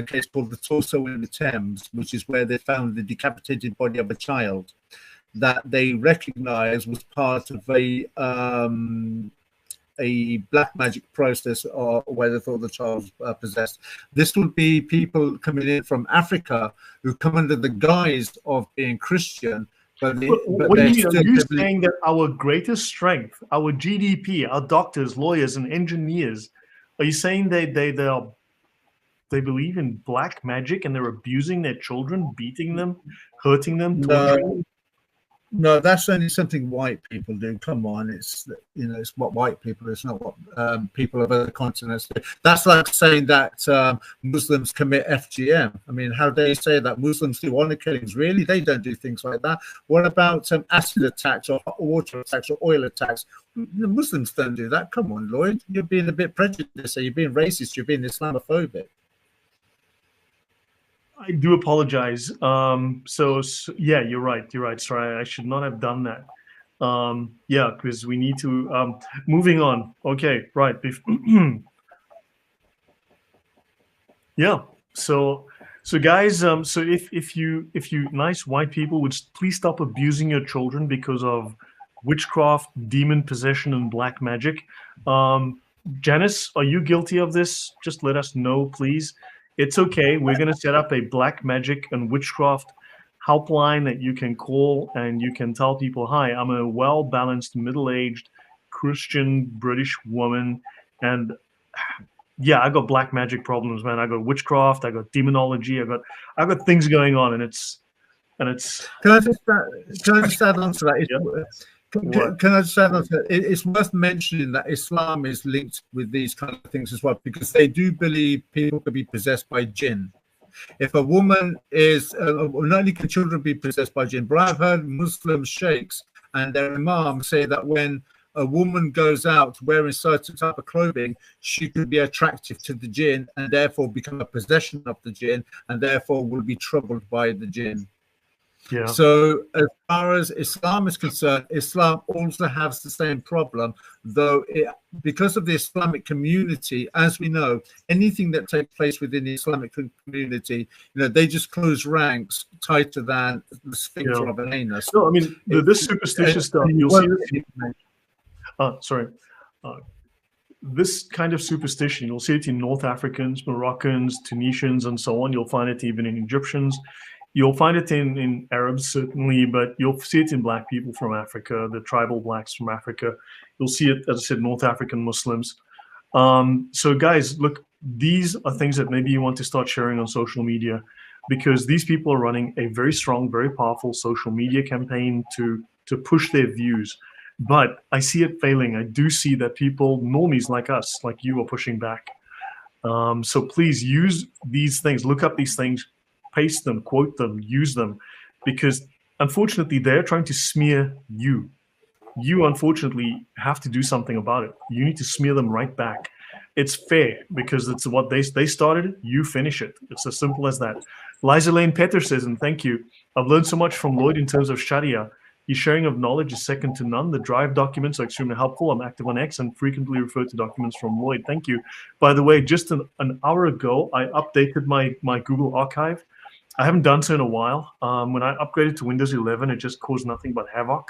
case called the Torso in the Thames, which is where they found the decapitated body of a child that they recognized was part of a black magic process, or where they thought the child was possessed. This would be people coming in from Africa who come under the guise of being Christian, but what do you mean? Are you heavily... saying that our greatest strength, our GDP, our doctors, lawyers, and engineers, are you saying they believe in black magic and they're abusing their children, beating them, hurting them, torturing them? No, that's only something white people do. Come on, it's what white people. It's not what people of other continents do. That's like saying that Muslims commit FGM. I mean, how dare you say that? Muslims do honor killings? Really, they don't do things like that. What about acid attacks or hot water attacks or oil attacks? The Muslims don't do that. Come on, Lloyd, you're being a bit prejudiced. You're being racist. You're being Islamophobic. I do apologize. So yeah, you're right. You're right. Sorry, I should not have done that. Yeah, because we need to. Moving on. Okay, right. Yeah. So guys. So if you nice white people would please stop abusing your children because of witchcraft, demon possession, and black magic. Janice, are you guilty of this? Just let us know, please. It's okay. We're going to set up a black magic and witchcraft helpline that you can call and you can tell people, hi, I'm a well-balanced, middle-aged Christian British woman. And yeah, I got black magic problems, man. I got witchcraft. I got demonology. I got things going on, and it's. Can I just add on to that? Yeah. Can I just add on to that? It's worth mentioning that Islam is linked with these kind of things as well, because they do believe people can be possessed by jinn. If a woman is, not only can children be possessed by jinn, but I've heard Muslim sheikhs and their imams say that when a woman goes out wearing certain type of clothing, she could be attractive to the jinn and therefore become a possession of the jinn and therefore will be troubled by the jinn. Yeah. So as far as Islam is concerned, Islam also has the same problem, though because of the Islamic community, as we know, anything that takes place within the Islamic community, they just close ranks tighter than the sphincter of an anus. No, I mean, this superstitious stuff, you'll see this. Sorry. This kind of superstition, you'll see it in North Africans, Moroccans, Tunisians, and so on. You'll find it even in Egyptians. You'll find it in Arabs, certainly, but you'll see it in black people from Africa, the tribal blacks from Africa. You'll see it, as I said, North African Muslims. So guys, look, these are things that maybe you want to start sharing on social media, because these people are running a very strong, very powerful social media campaign to push their views. But I see it failing. I do see that people, normies like us, like you, are pushing back. So please use these things, look up these things, paste them, quote them, use them, because unfortunately they're trying to smear you. You unfortunately have to do something about it. You need to smear them right back. it's fair because it's what they started. You finish it. It's as simple as that. Liza Lane Petter says, and thank you. I've learned so much from Lloyd in terms of Sharia. His sharing of knowledge is second to none. The Drive documents are extremely helpful. I'm active on X and frequently refer to documents from Lloyd. Thank you. By the way, just an hour ago, I updated my Google Archive. I haven't done so in a while. When I upgraded to Windows 11, it just caused nothing but havoc.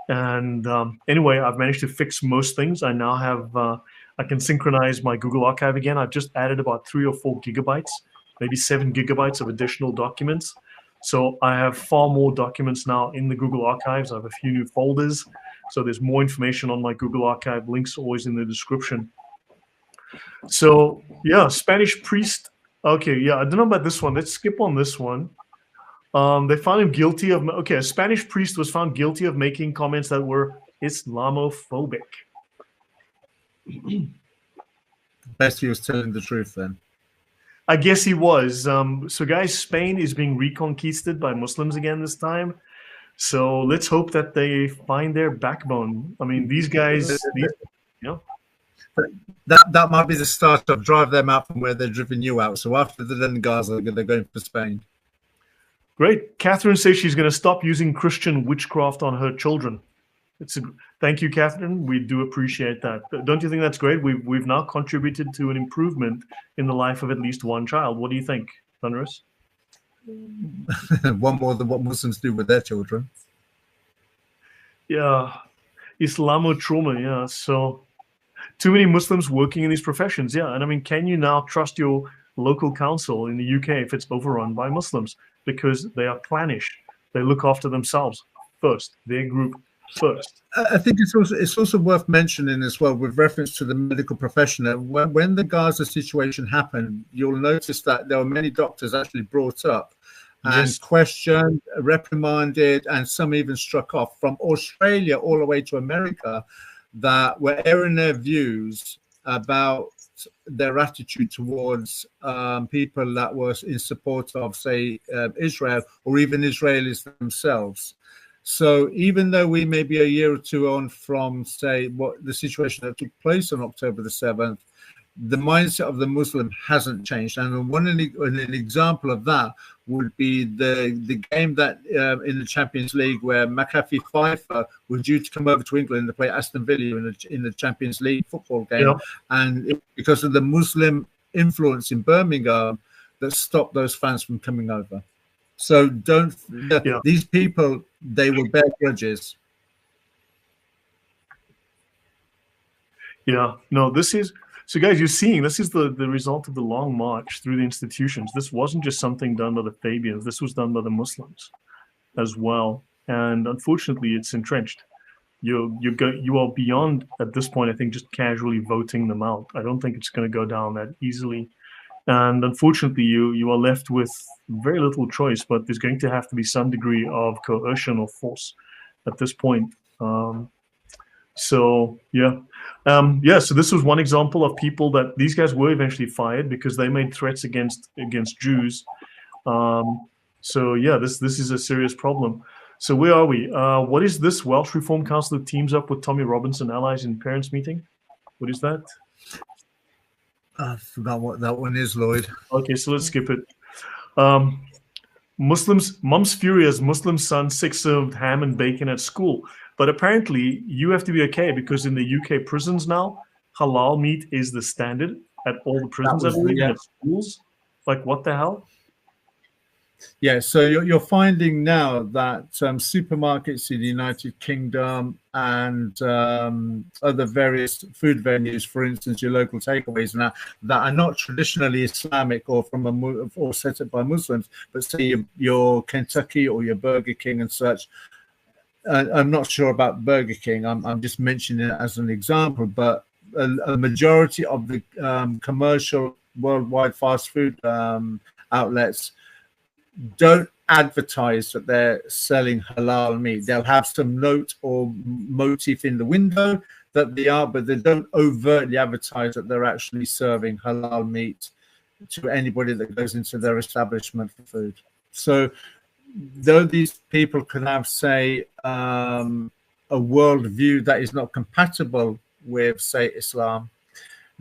And anyway, I've managed to fix most things. I now have, I can synchronize my Google Archive again. I've just added about 3 or 4 gigabytes, maybe 7 gigabytes of additional documents. So I have far more documents now in the Google Archives. I have a few new folders. So there's more information on my Google Archive. Links always in the description. So yeah, Spanish priest. Okay, yeah, I don't know about this one. Let's skip on this one. They found him guilty of, okay, a Spanish priest was found guilty of making comments that were Islamophobic. Best he was telling the truth then. I guess he was. So guys, Spain is being reconquisted by Muslims again this time. So let's hope that they find their backbone. I mean, these guys, you know. That might be the start of drive them out from where they're driven you out. So after they're done Gaza, they're going for Spain. Great. Catherine says she's going to stop using Christian witchcraft on her children. Thank you, Catherine. We do appreciate that. Don't you think that's great? We've now contributed to an improvement in the life of at least one child. What do you think, Thunderous? One more than what Muslims do with their children. Yeah. Islamo trauma. Yeah. So too many Muslims working in these professions. Yeah. And I mean, can you now trust your local council in the UK if it's overrun by Muslims? Because they are clannish. They look after themselves first, their group first. I think it's also worth mentioning as well, with reference to the medical profession, that when the Gaza situation happened, you'll notice that there were many doctors actually brought up and questioned, reprimanded, and some even struck off from Australia all the way to America, that were airing their views about their attitude towards people that were in support of, say, Israel, or even Israelis themselves. So even though we may be a year or two on from, say, what the situation that took place on October the 7th, the mindset of the Muslim hasn't changed. And an example of that would be the game that in the Champions League, where Maccabi Haifa were due to come over to England to play Aston Villa in the Champions League football game. Yeah. And because of the Muslim influence in Birmingham, that stopped those fans from coming over. So these people, they will bear grudges. Yeah, no, this is, so guys, you're seeing, this is the result of the long march through the institutions. This wasn't just something done by the Fabians. This was done by the Muslims as well. And unfortunately, it's entrenched. You are beyond, at this point, I think, just casually voting them out. I don't think it's going to go down that easily. And unfortunately, you are left with very little choice, but there's going to have to be some degree of coercion or force at this point. So this was one example of people that these guys were eventually fired because they made threats against Jews. This is a serious problem. So where are we? What is this? Welsh Reform Council teams up with Tommy Robinson allies in parents meeting. What is that? I forgot what that one is, Lloyd. Okay, so let's skip it. Muslims, mum's furious, Muslim son sick served ham and bacon at school. But apparently you have to be okay because in the UK prisons now, halal meat is the standard at all the prisons, I believe, at schools. Like, what the hell? Yeah, so you're finding now that supermarkets in the United Kingdom and other various food venues, for instance, your local takeaways now, that are not traditionally Islamic or or set up by Muslims, but say your Kentucky or your Burger King and such. I'm not sure about Burger King. I'm just mentioning it as an example, but a majority of the commercial worldwide fast food outlets don't advertise that they're selling halal meat. They'll have some note or motif in the window that they are, but they don't overtly advertise that they're actually serving halal meat to anybody that goes into their establishment for food. So though these people can have, say, a worldview that is not compatible with, say, Islam,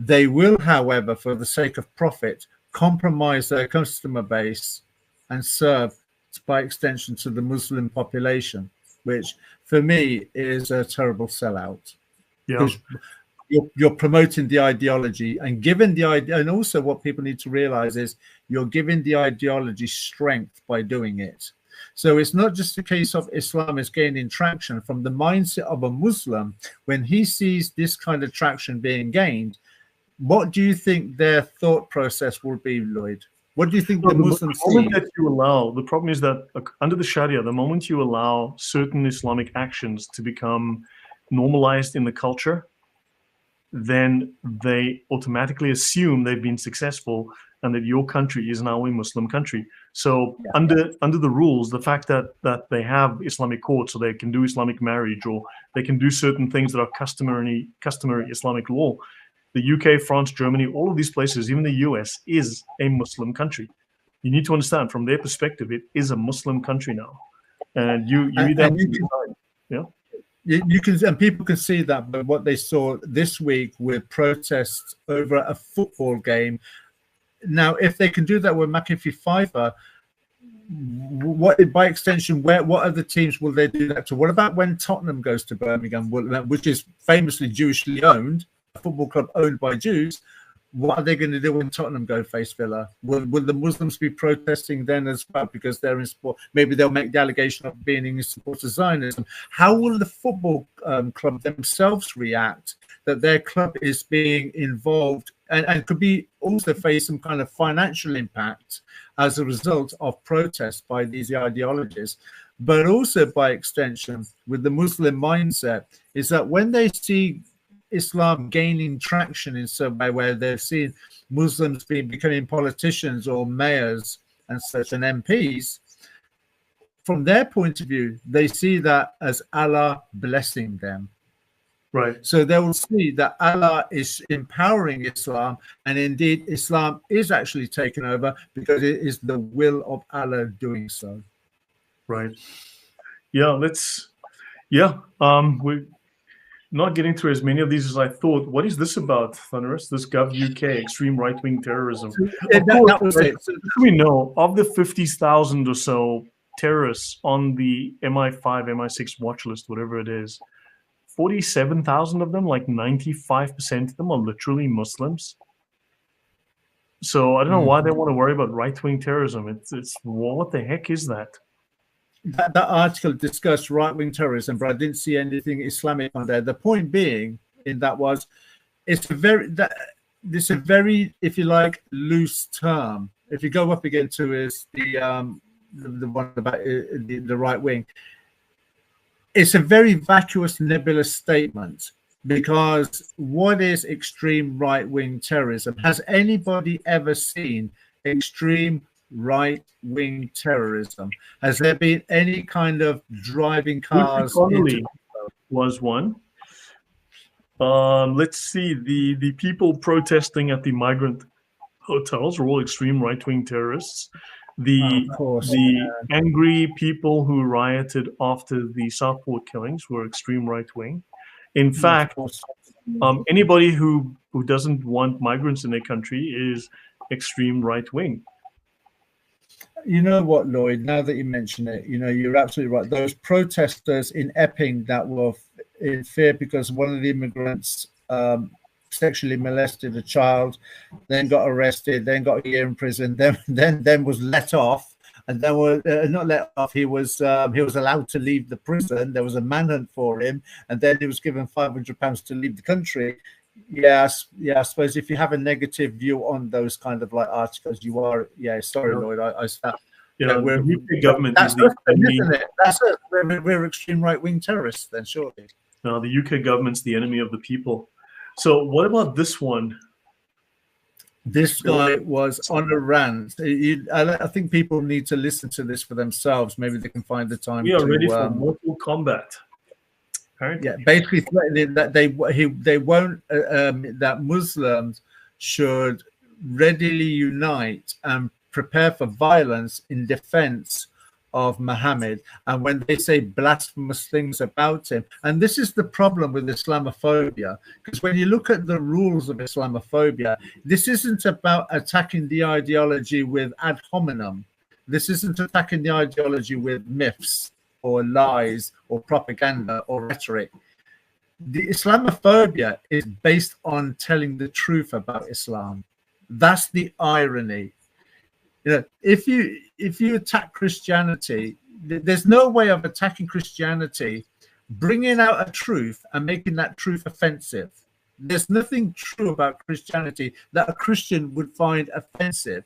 They will, however, for the sake of profit, compromise their customer base and serve, by extension, to the Muslim population, which for me is a terrible sellout, Yeah. because you're promoting the ideology, and given the idea, and also what people need to realize is you're giving the ideology strength by doing it. So it's not just a case of Islam is gaining traction from the mindset of a Muslim. When he sees this kind of traction being gained, what do you think their thought process will be, Lloyd? What do you think the Muslims the moment see? that you allow, the problem is that under the Sharia, the moment you allow certain Islamic actions to become normalized in the culture, then they automatically assume they've been successful and that your country is now a Muslim country. So under the rules, the fact that they have Islamic courts, so they can do Islamic marriage, or they can do certain things that are customary Islamic law, the UK, France, Germany, all of these places, even the US, is a Muslim country. You need to understand, from their perspective, it is a Muslim country now, and you either have to decide. Yeah. You can, and people can see that by what they saw this week with protests over a football game. Now, if they can do that with McAfee Fiver, what, by extension, what other teams will they do that to? What about when Tottenham goes to Birmingham, which is famously Jewishly owned, a football club owned by Jews? What are they going to do when Tottenham go face Villa? Will the Muslims be protesting then as well because they're in support? Maybe they'll make the allegation of being in support of Zionism. How will the football club themselves react that their club is being involved and could be also face some kind of financial impact as a result of protests by these ideologies? But also, by extension, with the Muslim mindset, is that when they see Islam gaining traction in some way, where they've seen Muslims becoming politicians or mayors and such, and MPs, from their point of view, they see that as Allah blessing them. Right. So they will see that Allah is empowering Islam, and indeed Islam is actually taken over because it is the will of Allah doing so. Right. Yeah. We're not getting through as many of these as I thought. What is this about, Thunderous? This Gov UK, extreme right-wing terrorism. That was it. We know of the 50,000 or so terrorists on the MI5, MI6 watch list, whatever it is, 47,000 of them, like 95% of them, are literally Muslims. So I don't know why they want to worry about right-wing terrorism. It's what the heck is that? That article discussed right-wing terrorism, but I didn't see anything Islamic on there. The point being in that was, it's a very, if you like, loose term. If you go up again to is the one about the right wing, it's a very vacuous, nebulous statement, because what is extreme right-wing terrorism? Has anybody ever seen extreme right-wing terrorism? Has there been any kind of driving cars into... was one. Let's see, the people protesting at the migrant hotels were all extreme right-wing terrorists. The angry people who rioted after the Southport killings were extreme right-wing. In fact, anybody who doesn't want migrants in their country is extreme right-wing. You know what, Lloyd, now that you mention it, you're absolutely right. Those protesters in Epping that were in fear because one of the immigrants sexually molested a child, then got arrested, then got a year in prison, then was let off, and then not let off. He was allowed to leave the prison. There was a manhunt for him, and then he was given £500 to leave the country. I suppose if you have a negative view on those kind of like articles, you are. Sorry, Lloyd. The UK government is the enemy, isn't it? That's it. We're extreme right-wing terrorists, then, surely. No, the UK government's the enemy of the people. So what about this one? This guy was on a rant. I think people need to listen to this for themselves. Maybe they can find the time. We are ready for mortal combat. Apparently. Yeah, basically threatening that they won't that Muslims should readily unite and prepare for violence in defense of Muhammad, and when they say blasphemous things about him. And this is the problem with Islamophobia, because when you look at the rules of Islamophobia, this isn't about attacking the ideology with ad hominem. This isn't attacking the ideology with myths or lies or propaganda or rhetoric. The Islamophobia is based on telling the truth about Islam. That's the irony. You know, if you attack Christianity, there's no way of attacking Christianity, bringing out a truth and making that truth offensive. There's nothing true about Christianity that a Christian would find offensive.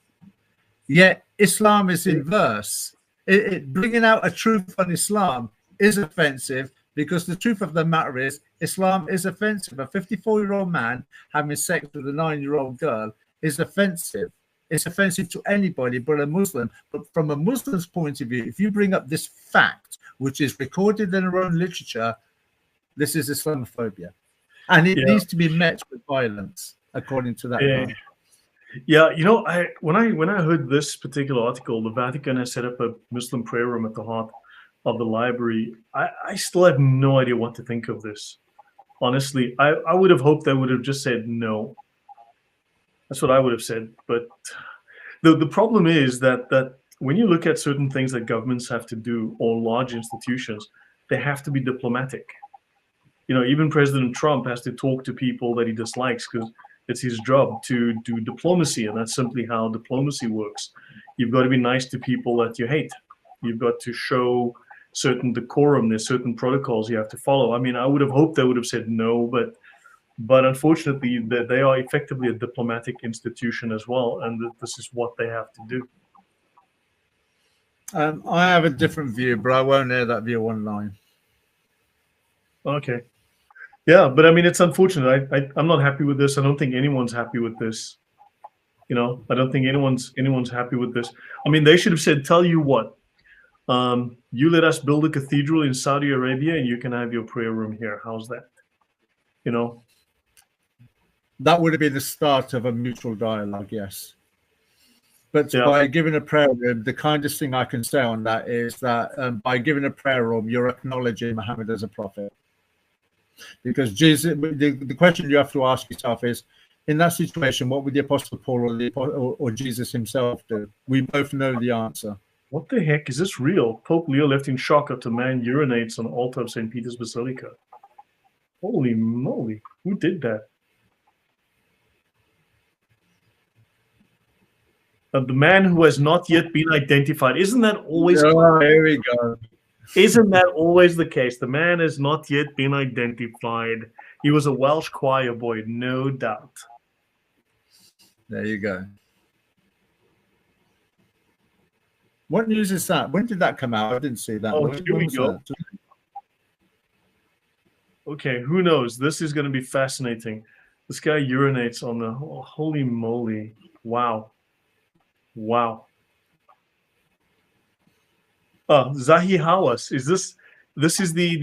Yet Islam is inverse. Bringing out a truth on Islam is offensive, because the truth of the matter is Islam is offensive. A 54-year-old man having sex with a 9-year-old girl is offensive. It's offensive to anybody but a Muslim. But from a Muslim's point of view, if you bring up this fact, which is recorded in our own literature, this is Islamophobia. And it needs to be met with violence, according to that guy. Yeah, you know, when I heard this particular article, the Vatican has set up a Muslim prayer room at the heart of the library. I still have no idea what to think of this. Honestly, I would have hoped they would have just said no. That's what I would have said. But the problem is that when you look at certain things that governments have to do, or large institutions, they have to be diplomatic. You know, even President Trump has to talk to people that he dislikes, because it's his job to do diplomacy, and that's simply how diplomacy works. You've got to be nice to people that you hate. You've got to show certain decorum. There's certain protocols you have to follow. I mean, I would have hoped they would have said no, but unfortunately, they are effectively a diplomatic institution as well, and this is what they have to do. I have a different view, but I won't air that view online. Okay. Yeah, but I mean, it's unfortunate. I'm not happy with this. I don't think anyone's happy with this. You know, I don't think anyone's happy with this. I mean, they should have said, tell you what, you let us build a cathedral in Saudi Arabia and you can have your prayer room here. How's that? You know? That would have been the start of a mutual dialogue, yes. But Yeah. by giving a prayer room, the kindest thing I can say on that is that by giving a prayer room, you're acknowledging Muhammad as a prophet. Because Jesus, the question you have to ask yourself is, in that situation, what would the Apostle Paul or Jesus himself do? We both know the answer. What the heck? Is this real? Pope Leo left in shock after man urinates on the altar of St. Peter's Basilica. Holy moly. Who did that? The man who has not yet been identified. Isn't that always? Oh, here we go. Isn't that always the case? The man has not yet been identified. He was a Welsh choir boy, no doubt. There you go. What news is that? When did that come out? I didn't see that. Oh, here we go. Okay, who knows? This is going to be fascinating. This guy urinates on the... Oh, holy moly. Wow. Wow. Zahi Hawass. This is the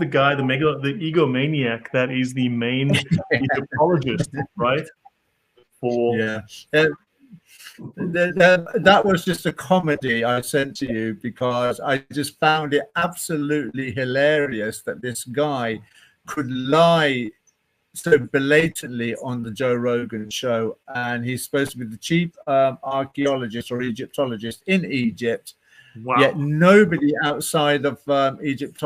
guy, the egomaniac that is the main Egyptologist, right? That was just a comedy I sent to you because I just found it absolutely hilarious that this guy could lie so blatantly on the Joe Rogan show, and he's supposed to be the chief archaeologist or Egyptologist in Egypt. Wow. Yet nobody outside of Egypt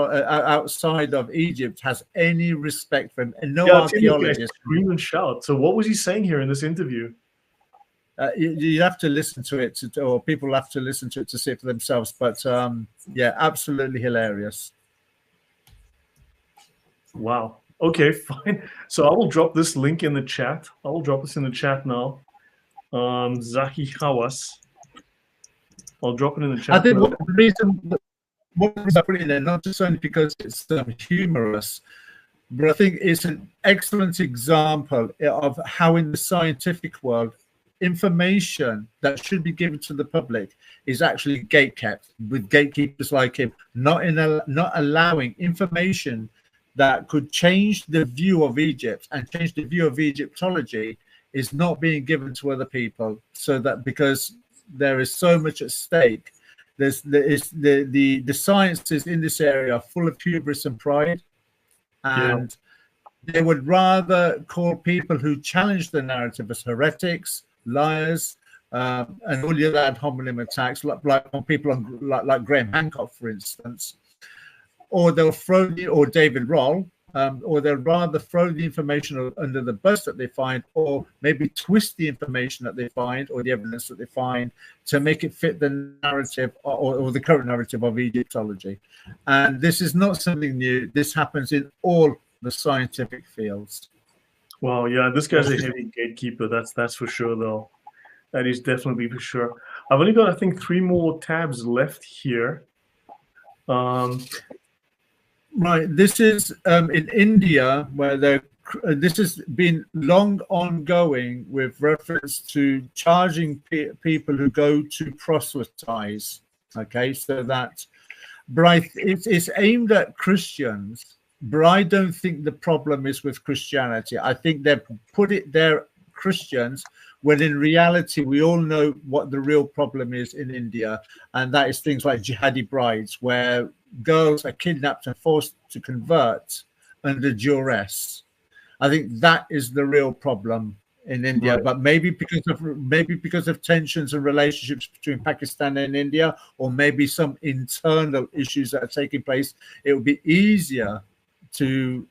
has any respect for him, and no archaeologist. Scream and shout. So, what was he saying here in this interview? You have to listen to it, or people have to listen to it to see it for themselves. But yeah, absolutely hilarious. Wow. Okay, fine. So I will drop this link in the chat. I will drop this in the chat now. Zahi Hawass. I'll drop it in the chat. I think the reason I put it in there, not just only because it's humorous, but I think it's an excellent example of how in the scientific world, information that should be given to the public is actually gatekept, with gatekeepers like him not allowing information that could change the view of Egypt and change the view of Egyptology is not being given to other people, so that because there is so much at stake, The sciences in this area are full of hubris and pride, Yeah. and they would rather call people who challenge the narrative as heretics, liars, and all the other ad hominem attacks, like on people like Graham Hancock, for instance, or they'll throw or David Roll, or they'll rather throw the information under the bus that they find, or maybe twist the information that they find or the evidence that they find to make it fit the narrative or the current narrative of Egyptology. And this is not something new. This happens in all the scientific fields. Well, yeah, this guy's a heavy gatekeeper. That's for sure, though. That is definitely for sure. I've only got, I think, 3 more tabs left here. Right. This is in India, where this has been long ongoing with reference to charging people who go to proselytize. Okay, so that, but it's aimed at Christians, but I don't think the problem is with Christianity. I think they've put it there, Christians, when in reality we all know what the real problem is in India, and that is things like jihadi brides, where girls are kidnapped and forced to convert under duress. I think that is the real problem in India. Right. But maybe because of tensions and relationships between Pakistan and India, or maybe some internal issues that are taking place, it would be easier to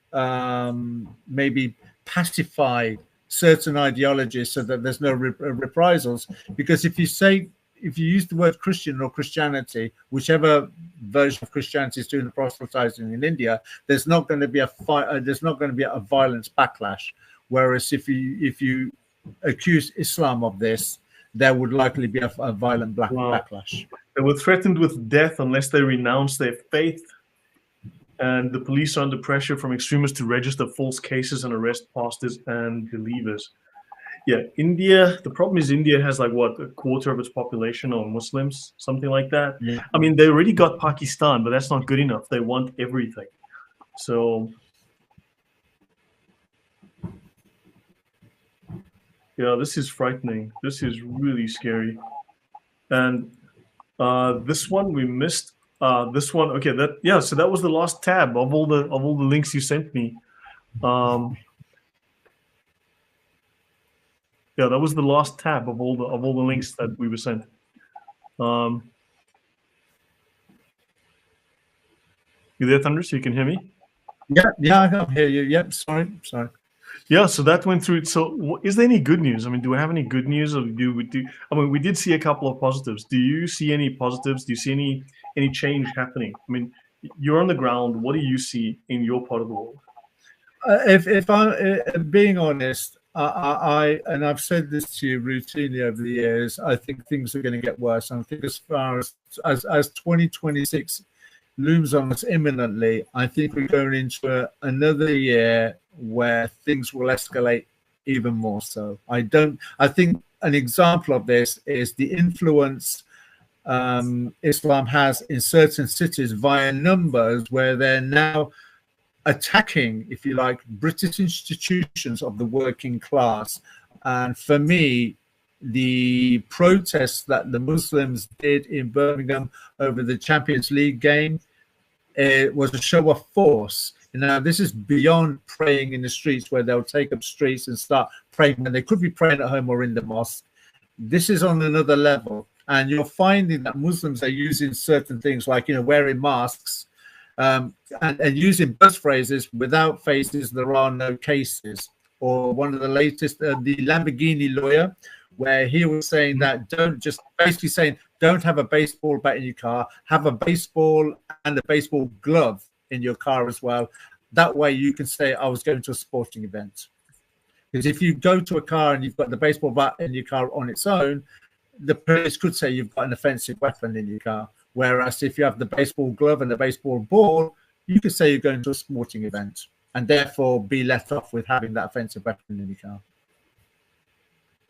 maybe pacify certain ideologies so that there's no reprisals. Because if you use the word Christian or Christianity, whichever version of Christianity is doing the proselytizing in India, there's not going to be a violence backlash. Whereas if you accuse Islam of this, there would likely be a violent backlash. They were threatened with death unless they renounce their faith. And the police are under pressure from extremists to register false cases and arrest pastors and believers. Yeah, India, the problem is India has like what, a quarter of its population are Muslims, something like that. Yeah. I mean, they already got Pakistan, but that's not good enough. They want everything. So, yeah, this is frightening. This is really scary. And this one we missed. This one, okay, so that was the last tab of all the links you sent me. Yeah, that was the last tab of all the links that we were sent. You there, Thunder? So you can hear me? Yeah, I can hear you. Yep, sorry. Yeah, so that went through. So, is there any good news? I mean, do we have any good news, or do we do? I mean, we did see a couple of positives. Do you see any positives? Do you see any change happening? I mean, you're on the ground. What do you see in your part of the world? If I'm being honest, and I've said this to you routinely over the years, I think things are going to get worse. I think as far as 2026 looms on us imminently, I think we're going into another year where things will escalate even more so. I think an example of this is the influence Islam has in certain cities via numbers, where they're now attacking, if you like, British institutions of the working class. And for me, the protests that the Muslims did in Birmingham over the Champions League game, it was a show of force. Now, this is beyond praying in the streets, where they'll take up streets and start praying, and they could be praying at home or in the mosque. This is on another level. And you're finding that Muslims are using certain things like, wearing masks, and using buzz phrases, without faces there are no cases. Or one of the latest, the Lamborghini lawyer, where he was saying that don't have a baseball bat in your car, have a baseball and a baseball glove in your car as well. That way you can say, I was going to a sporting event. Because if you go to a car and you've got the baseball bat in your car on its own, the police could say you've got an offensive weapon in your car. Whereas if you have the baseball glove and the baseball ball, you could say you're going to a sporting event, and therefore be let off with having that offensive weapon in your car.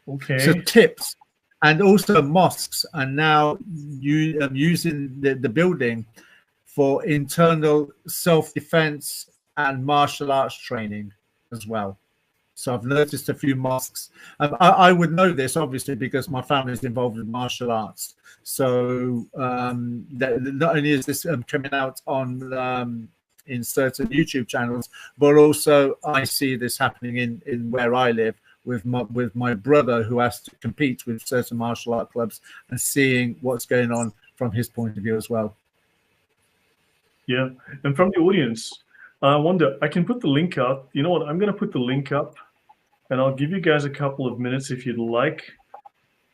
Okay. So tips, and also mosques are now using the building for internal self-defense and martial arts training as well. So I've noticed a few mosques. I would know this, obviously, because my family is involved in martial arts. So not only is this coming out on in certain YouTube channels, but also I see this happening in where I live with my brother, who has to compete with certain martial art clubs, and seeing what's going on from his point of view as well. Yeah, and from the audience, I wonder, I can put the link up. You know what? I'm going to put the link up, and I'll give you guys a couple of minutes if you'd like.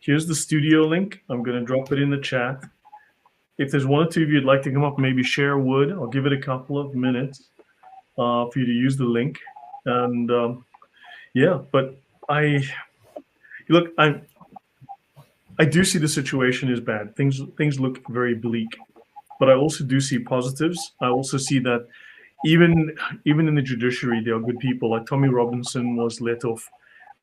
Here's the studio link. I'm going to drop it in the chat. If there's one or two of you who'd like to come up, maybe share a word, I'll give it a couple of minutes for you to use the link. And yeah, but I do see the situation is bad. Things look very bleak, but I also do see positives. I also see that even in the judiciary, there are good people. Like Tommy Robinson was let off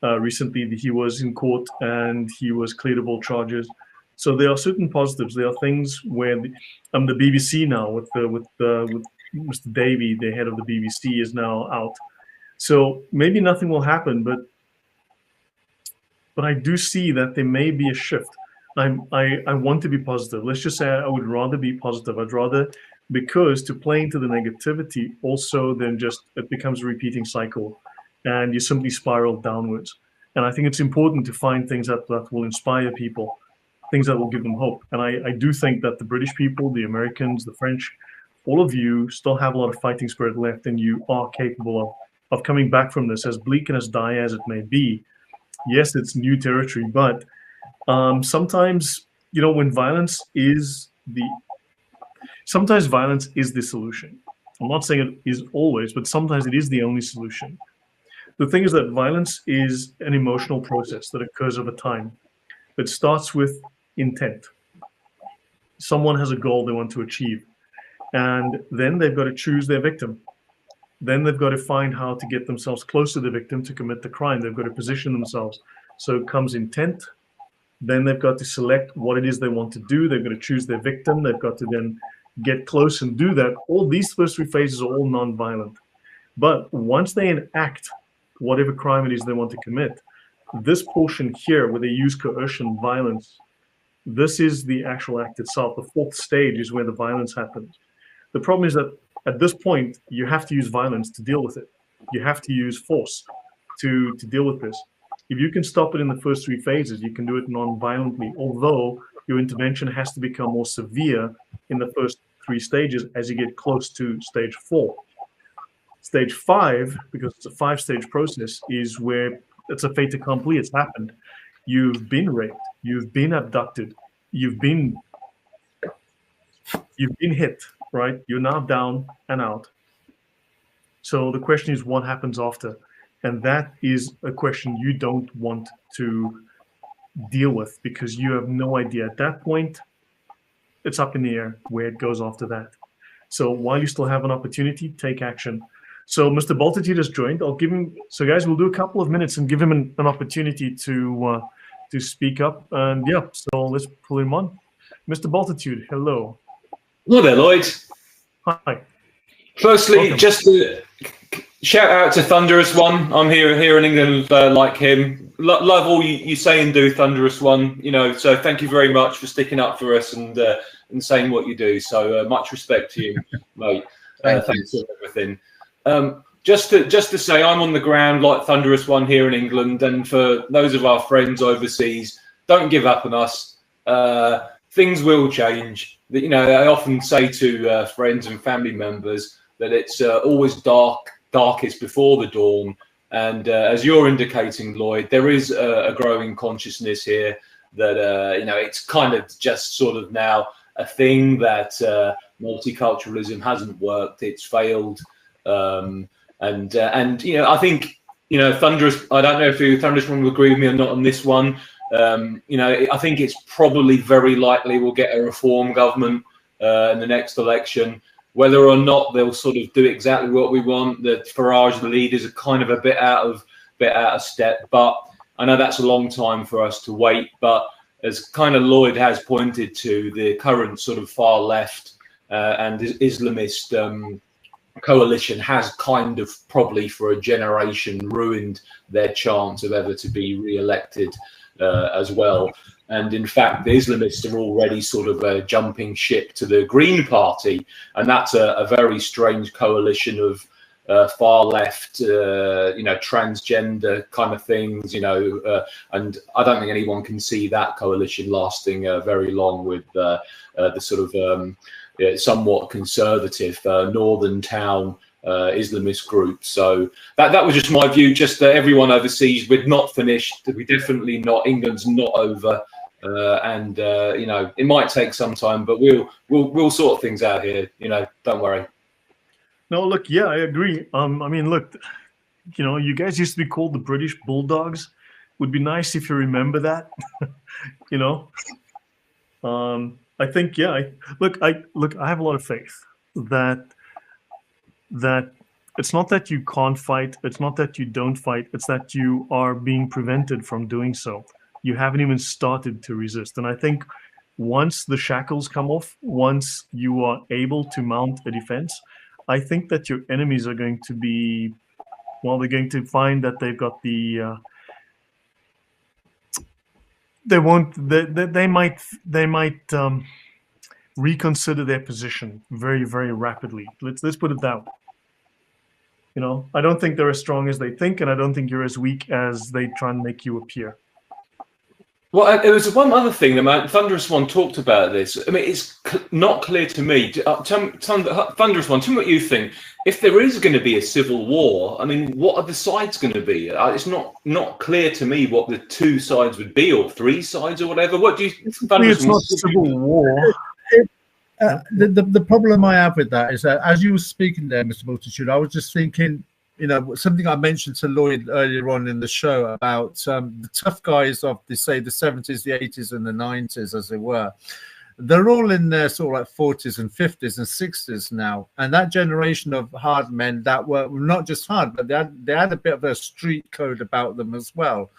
recently. He was in court and he was cleared of all charges. So there are certain positives. There are things where the BBC now with Mr. Davey, the head of the BBC, is now out. So maybe nothing will happen, but I do see that there may be a shift. I want to be positive. Let's just say I would rather be positive. I'd rather, because to play into the negativity also then just it becomes a repeating cycle, and you simply spiral downwards. And I think it's important to find things that will inspire people, things that will give them hope. And I do think that the British people, the Americans, the French, all of you still have a lot of fighting spirit left, and you are capable of coming back from this, as bleak and as dire as it may be. Yes, it's new territory, but sometimes, when violence is sometimes violence is the solution. I'm not saying it is always, but sometimes it is the only solution. The thing is that violence is an emotional process that occurs over time. It starts with intent. Someone has a goal they want to achieve, and then they've got to choose their victim. Then they've got to find how to get themselves close to the victim to commit the crime. They've got to position themselves. So it comes intent. Then they've got to select what it is they want to do. They've got to choose their victim. They've got to then get close and do that. All these first three phases are all non-violent. But once they enact whatever crime it is they want to commit, this portion here where they use coercion, violence, this is the actual act itself. The fourth stage is where the violence happens. The problem is that at this point, you have to use violence to deal with it. You have to use force to deal with this. If you can stop it in the first three phases, you can do it non-violently, although your intervention has to become more severe in the first three stages as you get close to stage 4. Stage 5, because it's a 5-stage process, is where it's a fait accompli. It's happened. You've been raped. You've been abducted. You've been hit, right? You're now down and out. So the question is, what happens after? And that is a question you don't want to deal with, because you have no idea. At that point, it's up in the air where it goes after that. So while you still have an opportunity, take action. So Mr. Baltitude has joined. I'll give him. So guys, we'll do a couple of minutes and give him an opportunity to speak up. And yeah, so let's pull him on. Mr. Baltitude, hello. Hello there, Lloyd. Hi. Firstly, Welcome. just to shout out to Thunderous One. I'm here in England, like him. Love all you say and do, Thunderous One. So thank you very much for sticking up for us and saying what you do. So much respect to you, mate. Thanks for everything. Just to say, I'm on the ground like Thunderous One here in England, and for those of our friends overseas, don't give up on us. Things will change. I often say to friends and family members that it's always darkest before the dawn. And as you're indicating, Lloyd, there is a growing consciousness here that, it's kind of just sort of now a thing that multiculturalism hasn't worked. It's failed. I think, Thunderous, I don't know if Thunderous will agree with me or not on this one. I think it's probably very likely we'll get a reform government in the next election. Whether or not they'll sort of do exactly what we want, the Farage, the leaders, are kind of a bit out of step. But I know that's a long time for us to wait. But as kind of Lloyd has pointed to, the current sort of far left and Islamist coalition has kind of probably for a generation ruined their chance of ever to be re-elected as well. And in fact, the Islamists are already sort of jumping ship to the Green Party, and that's a very strange coalition of far left, transgender kind of things, and I don't think anyone can see that coalition lasting very long with the sort of somewhat conservative northern town Islamist group. So that was just my view. Just that everyone overseas, we're not finished. We definitely not. England's not over, and it might take some time, but we'll sort things out here. Don't worry. No, look, yeah, I agree. I mean, look, you guys used to be called the British Bulldogs. Would be nice if you remember that. I think, yeah. I have a lot of faith that it's not that you can't fight, it's not that you don't fight, it's that you are being prevented from doing so. You haven't even started to resist. And I think once the shackles come off, once you are able to mount a defense, I think that your enemies are going to be, they're going to find that they've got the they might reconsider their position very, very rapidly. Let's put it that way. I don't think they're as strong as they think, and I don't think you're as weak as they try and make you appear. Well, there was one other thing that Thunderous One talked about this. I mean, it's not clear to me. Thunderous One, tell me what you think. If there is going to be a civil war, I mean, what are the sides going to be? It's not clear to me what the two sides would be, or three sides, or whatever. What do you think? It's not a civil war. The problem I have with that is that as you were speaking there, Mr. Multitude, I was just thinking, something I mentioned to Lloyd earlier on in the show about the tough guys of the 70s, the 80s, and the 90s, as it were. They're all in their sort of like 40s and 50s and 60s now, and that generation of hard men that were not just hard, but they had a bit of a street code about them as well.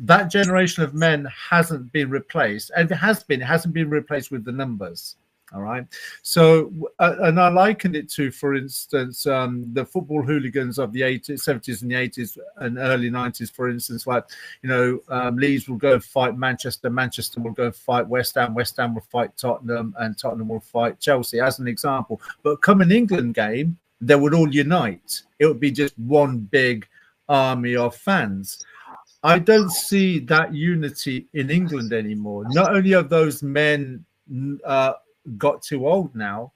That generation of men hasn't been replaced, and it hasn't been replaced with the numbers. All right. So, and I liken it to, for instance, the football hooligans of the 70s and the 80s and early 90s, for instance, like, Leeds will go and fight Manchester, Manchester will go and fight West Ham, West Ham will fight Tottenham, and Tottenham will fight Chelsea, as an example. But come an England game, they would all unite. It would be just one big army of fans. I don't see that unity in England anymore. Not only are those men got too old now,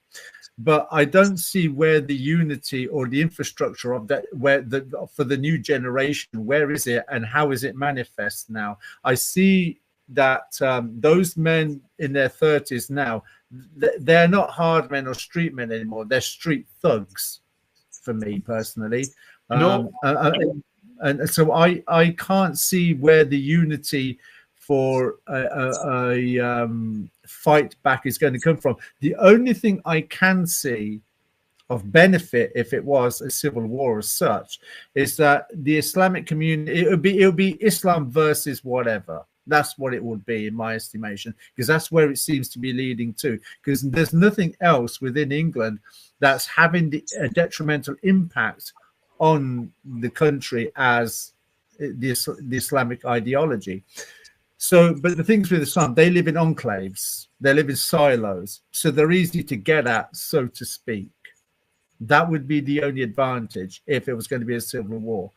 but I don't see where the unity or the infrastructure of that, for the new generation, where is it and how is it manifest now? I see that those men in their 30s now, they're not hard men or street men anymore. They're street thugs, for me personally. No. And so I can't see where the unity for a fight back is going to come from. The only thing I can see of benefit, if it was a civil war as such, is that the Islamic community, it would be Islam versus whatever. That's what it would be, in my estimation, because that's where it seems to be leading to. Because there's nothing else within England that's having a detrimental impact on the country as the Islamic ideology. So, but the things with Islam, they live in enclaves, they live in silos, so they're easy to get at, so to speak. That would be the only advantage if it was going to be a civil war.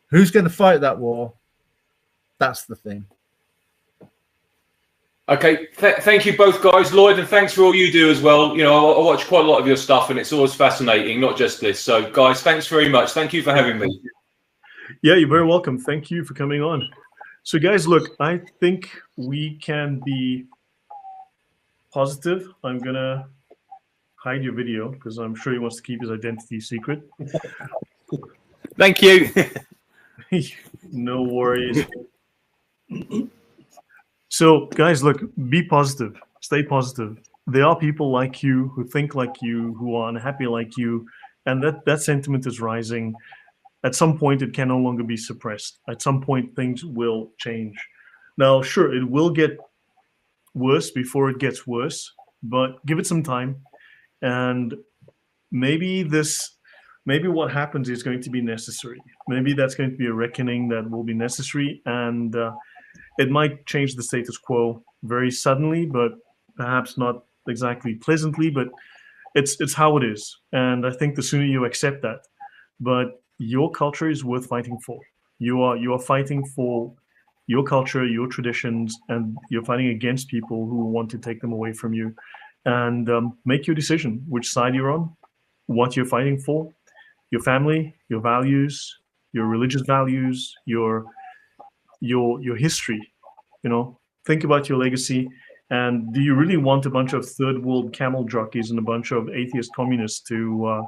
Who's going to fight that war? That's the thing. Okay, thank you both guys. Lloyd, and thanks for all you do as well. I watch quite a lot of your stuff, and it's always fascinating, not just this. So, guys, thanks very much. Thank you for having me. Yeah, you're very welcome. Thank you for coming on. So, guys, look, I think we can be positive. I'm going to hide your video because I'm sure he wants to keep his identity secret. Thank you. No worries. So, guys, look, be positive. Stay positive. There are people like you who think like you, who are unhappy like you, and that sentiment is rising. At some point, it can no longer be suppressed. At some point, things will change. Now, sure, it will get worse before it gets worse, but give it some time. And maybe what happens is going to be necessary. Maybe that's going to be a reckoning that will be necessary. And It might change the status quo very suddenly, but perhaps not exactly pleasantly, but it's how it is. And I think the sooner you accept that, but your culture is worth fighting for. You are fighting for your culture, your traditions, and you're fighting against people who want to take them away from you. And make your decision which side you're on, what you're fighting for, your family, your values, your religious values, your history. You know, think about your legacy. And do you really want a bunch of third world camel jockeys and a bunch of atheist communists to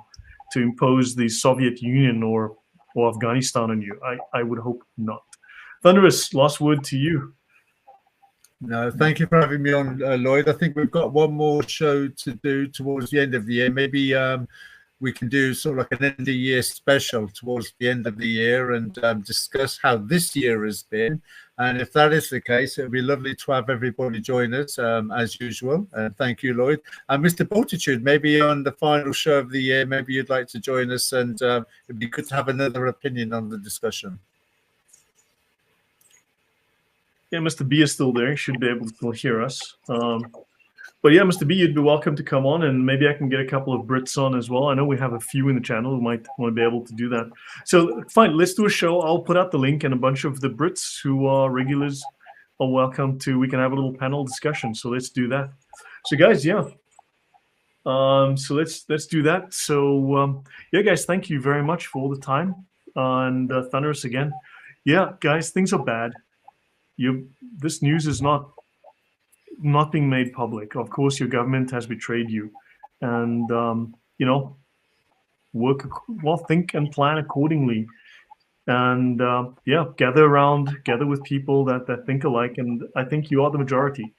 impose the Soviet Union or Afghanistan on you? I would hope not. Thunderous, last word to you. No, thank you for having me on, Lloyd. I think we've got one more show to do towards the end of the year. Maybe we can do sort of like an end of the year special towards the end of the year and discuss how this year has been. And if that is the case, it would be lovely to have everybody join us as usual. Thank you, Lloyd. And Mr. Multitude, maybe on the final show of the year, maybe you'd like to join us, and it'd be good to have another opinion on the discussion. Yeah, Mr. B is still there. He should be able to still hear us. But yeah, Mr. B, you'd be welcome to come on, and maybe I can get a couple of Brits on as well. I know we have a few in the channel who might want to be able to do that. So fine, let's do a show. I'll put out the link, and a bunch of the Brits who are regulars are welcome to. We can have a little panel discussion. So let's do that. So guys, yeah. So let's do that. So yeah, guys, thank you very much for all the time. And Thunderous again. Yeah, guys, things are bad. This news is not being made public. Of course, your government has betrayed you, and you know, think and plan accordingly, and yeah, gather with people that think alike. And I think you are the majority.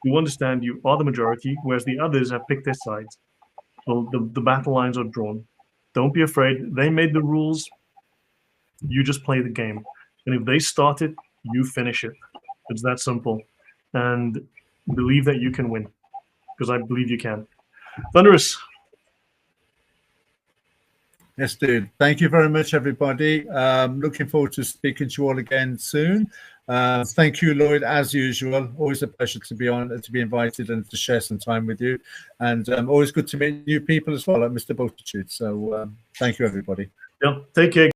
You understand you are the majority, whereas the others have picked their sides. So the battle lines are drawn. Don't be afraid. They made the rules. You just play the game, and if they start it, you finish it. It's that simple. And believe that you can win, because I believe you can. Thunderous. Yes, dude. Thank you very much, everybody. Looking forward to speaking to you all again soon. Thank you, Lloyd, as usual. Always a pleasure to be on, to be invited, and to share some time with you. And always good to meet new people as well, like Mr. Multitude. So thank you, everybody. Yeah, take care.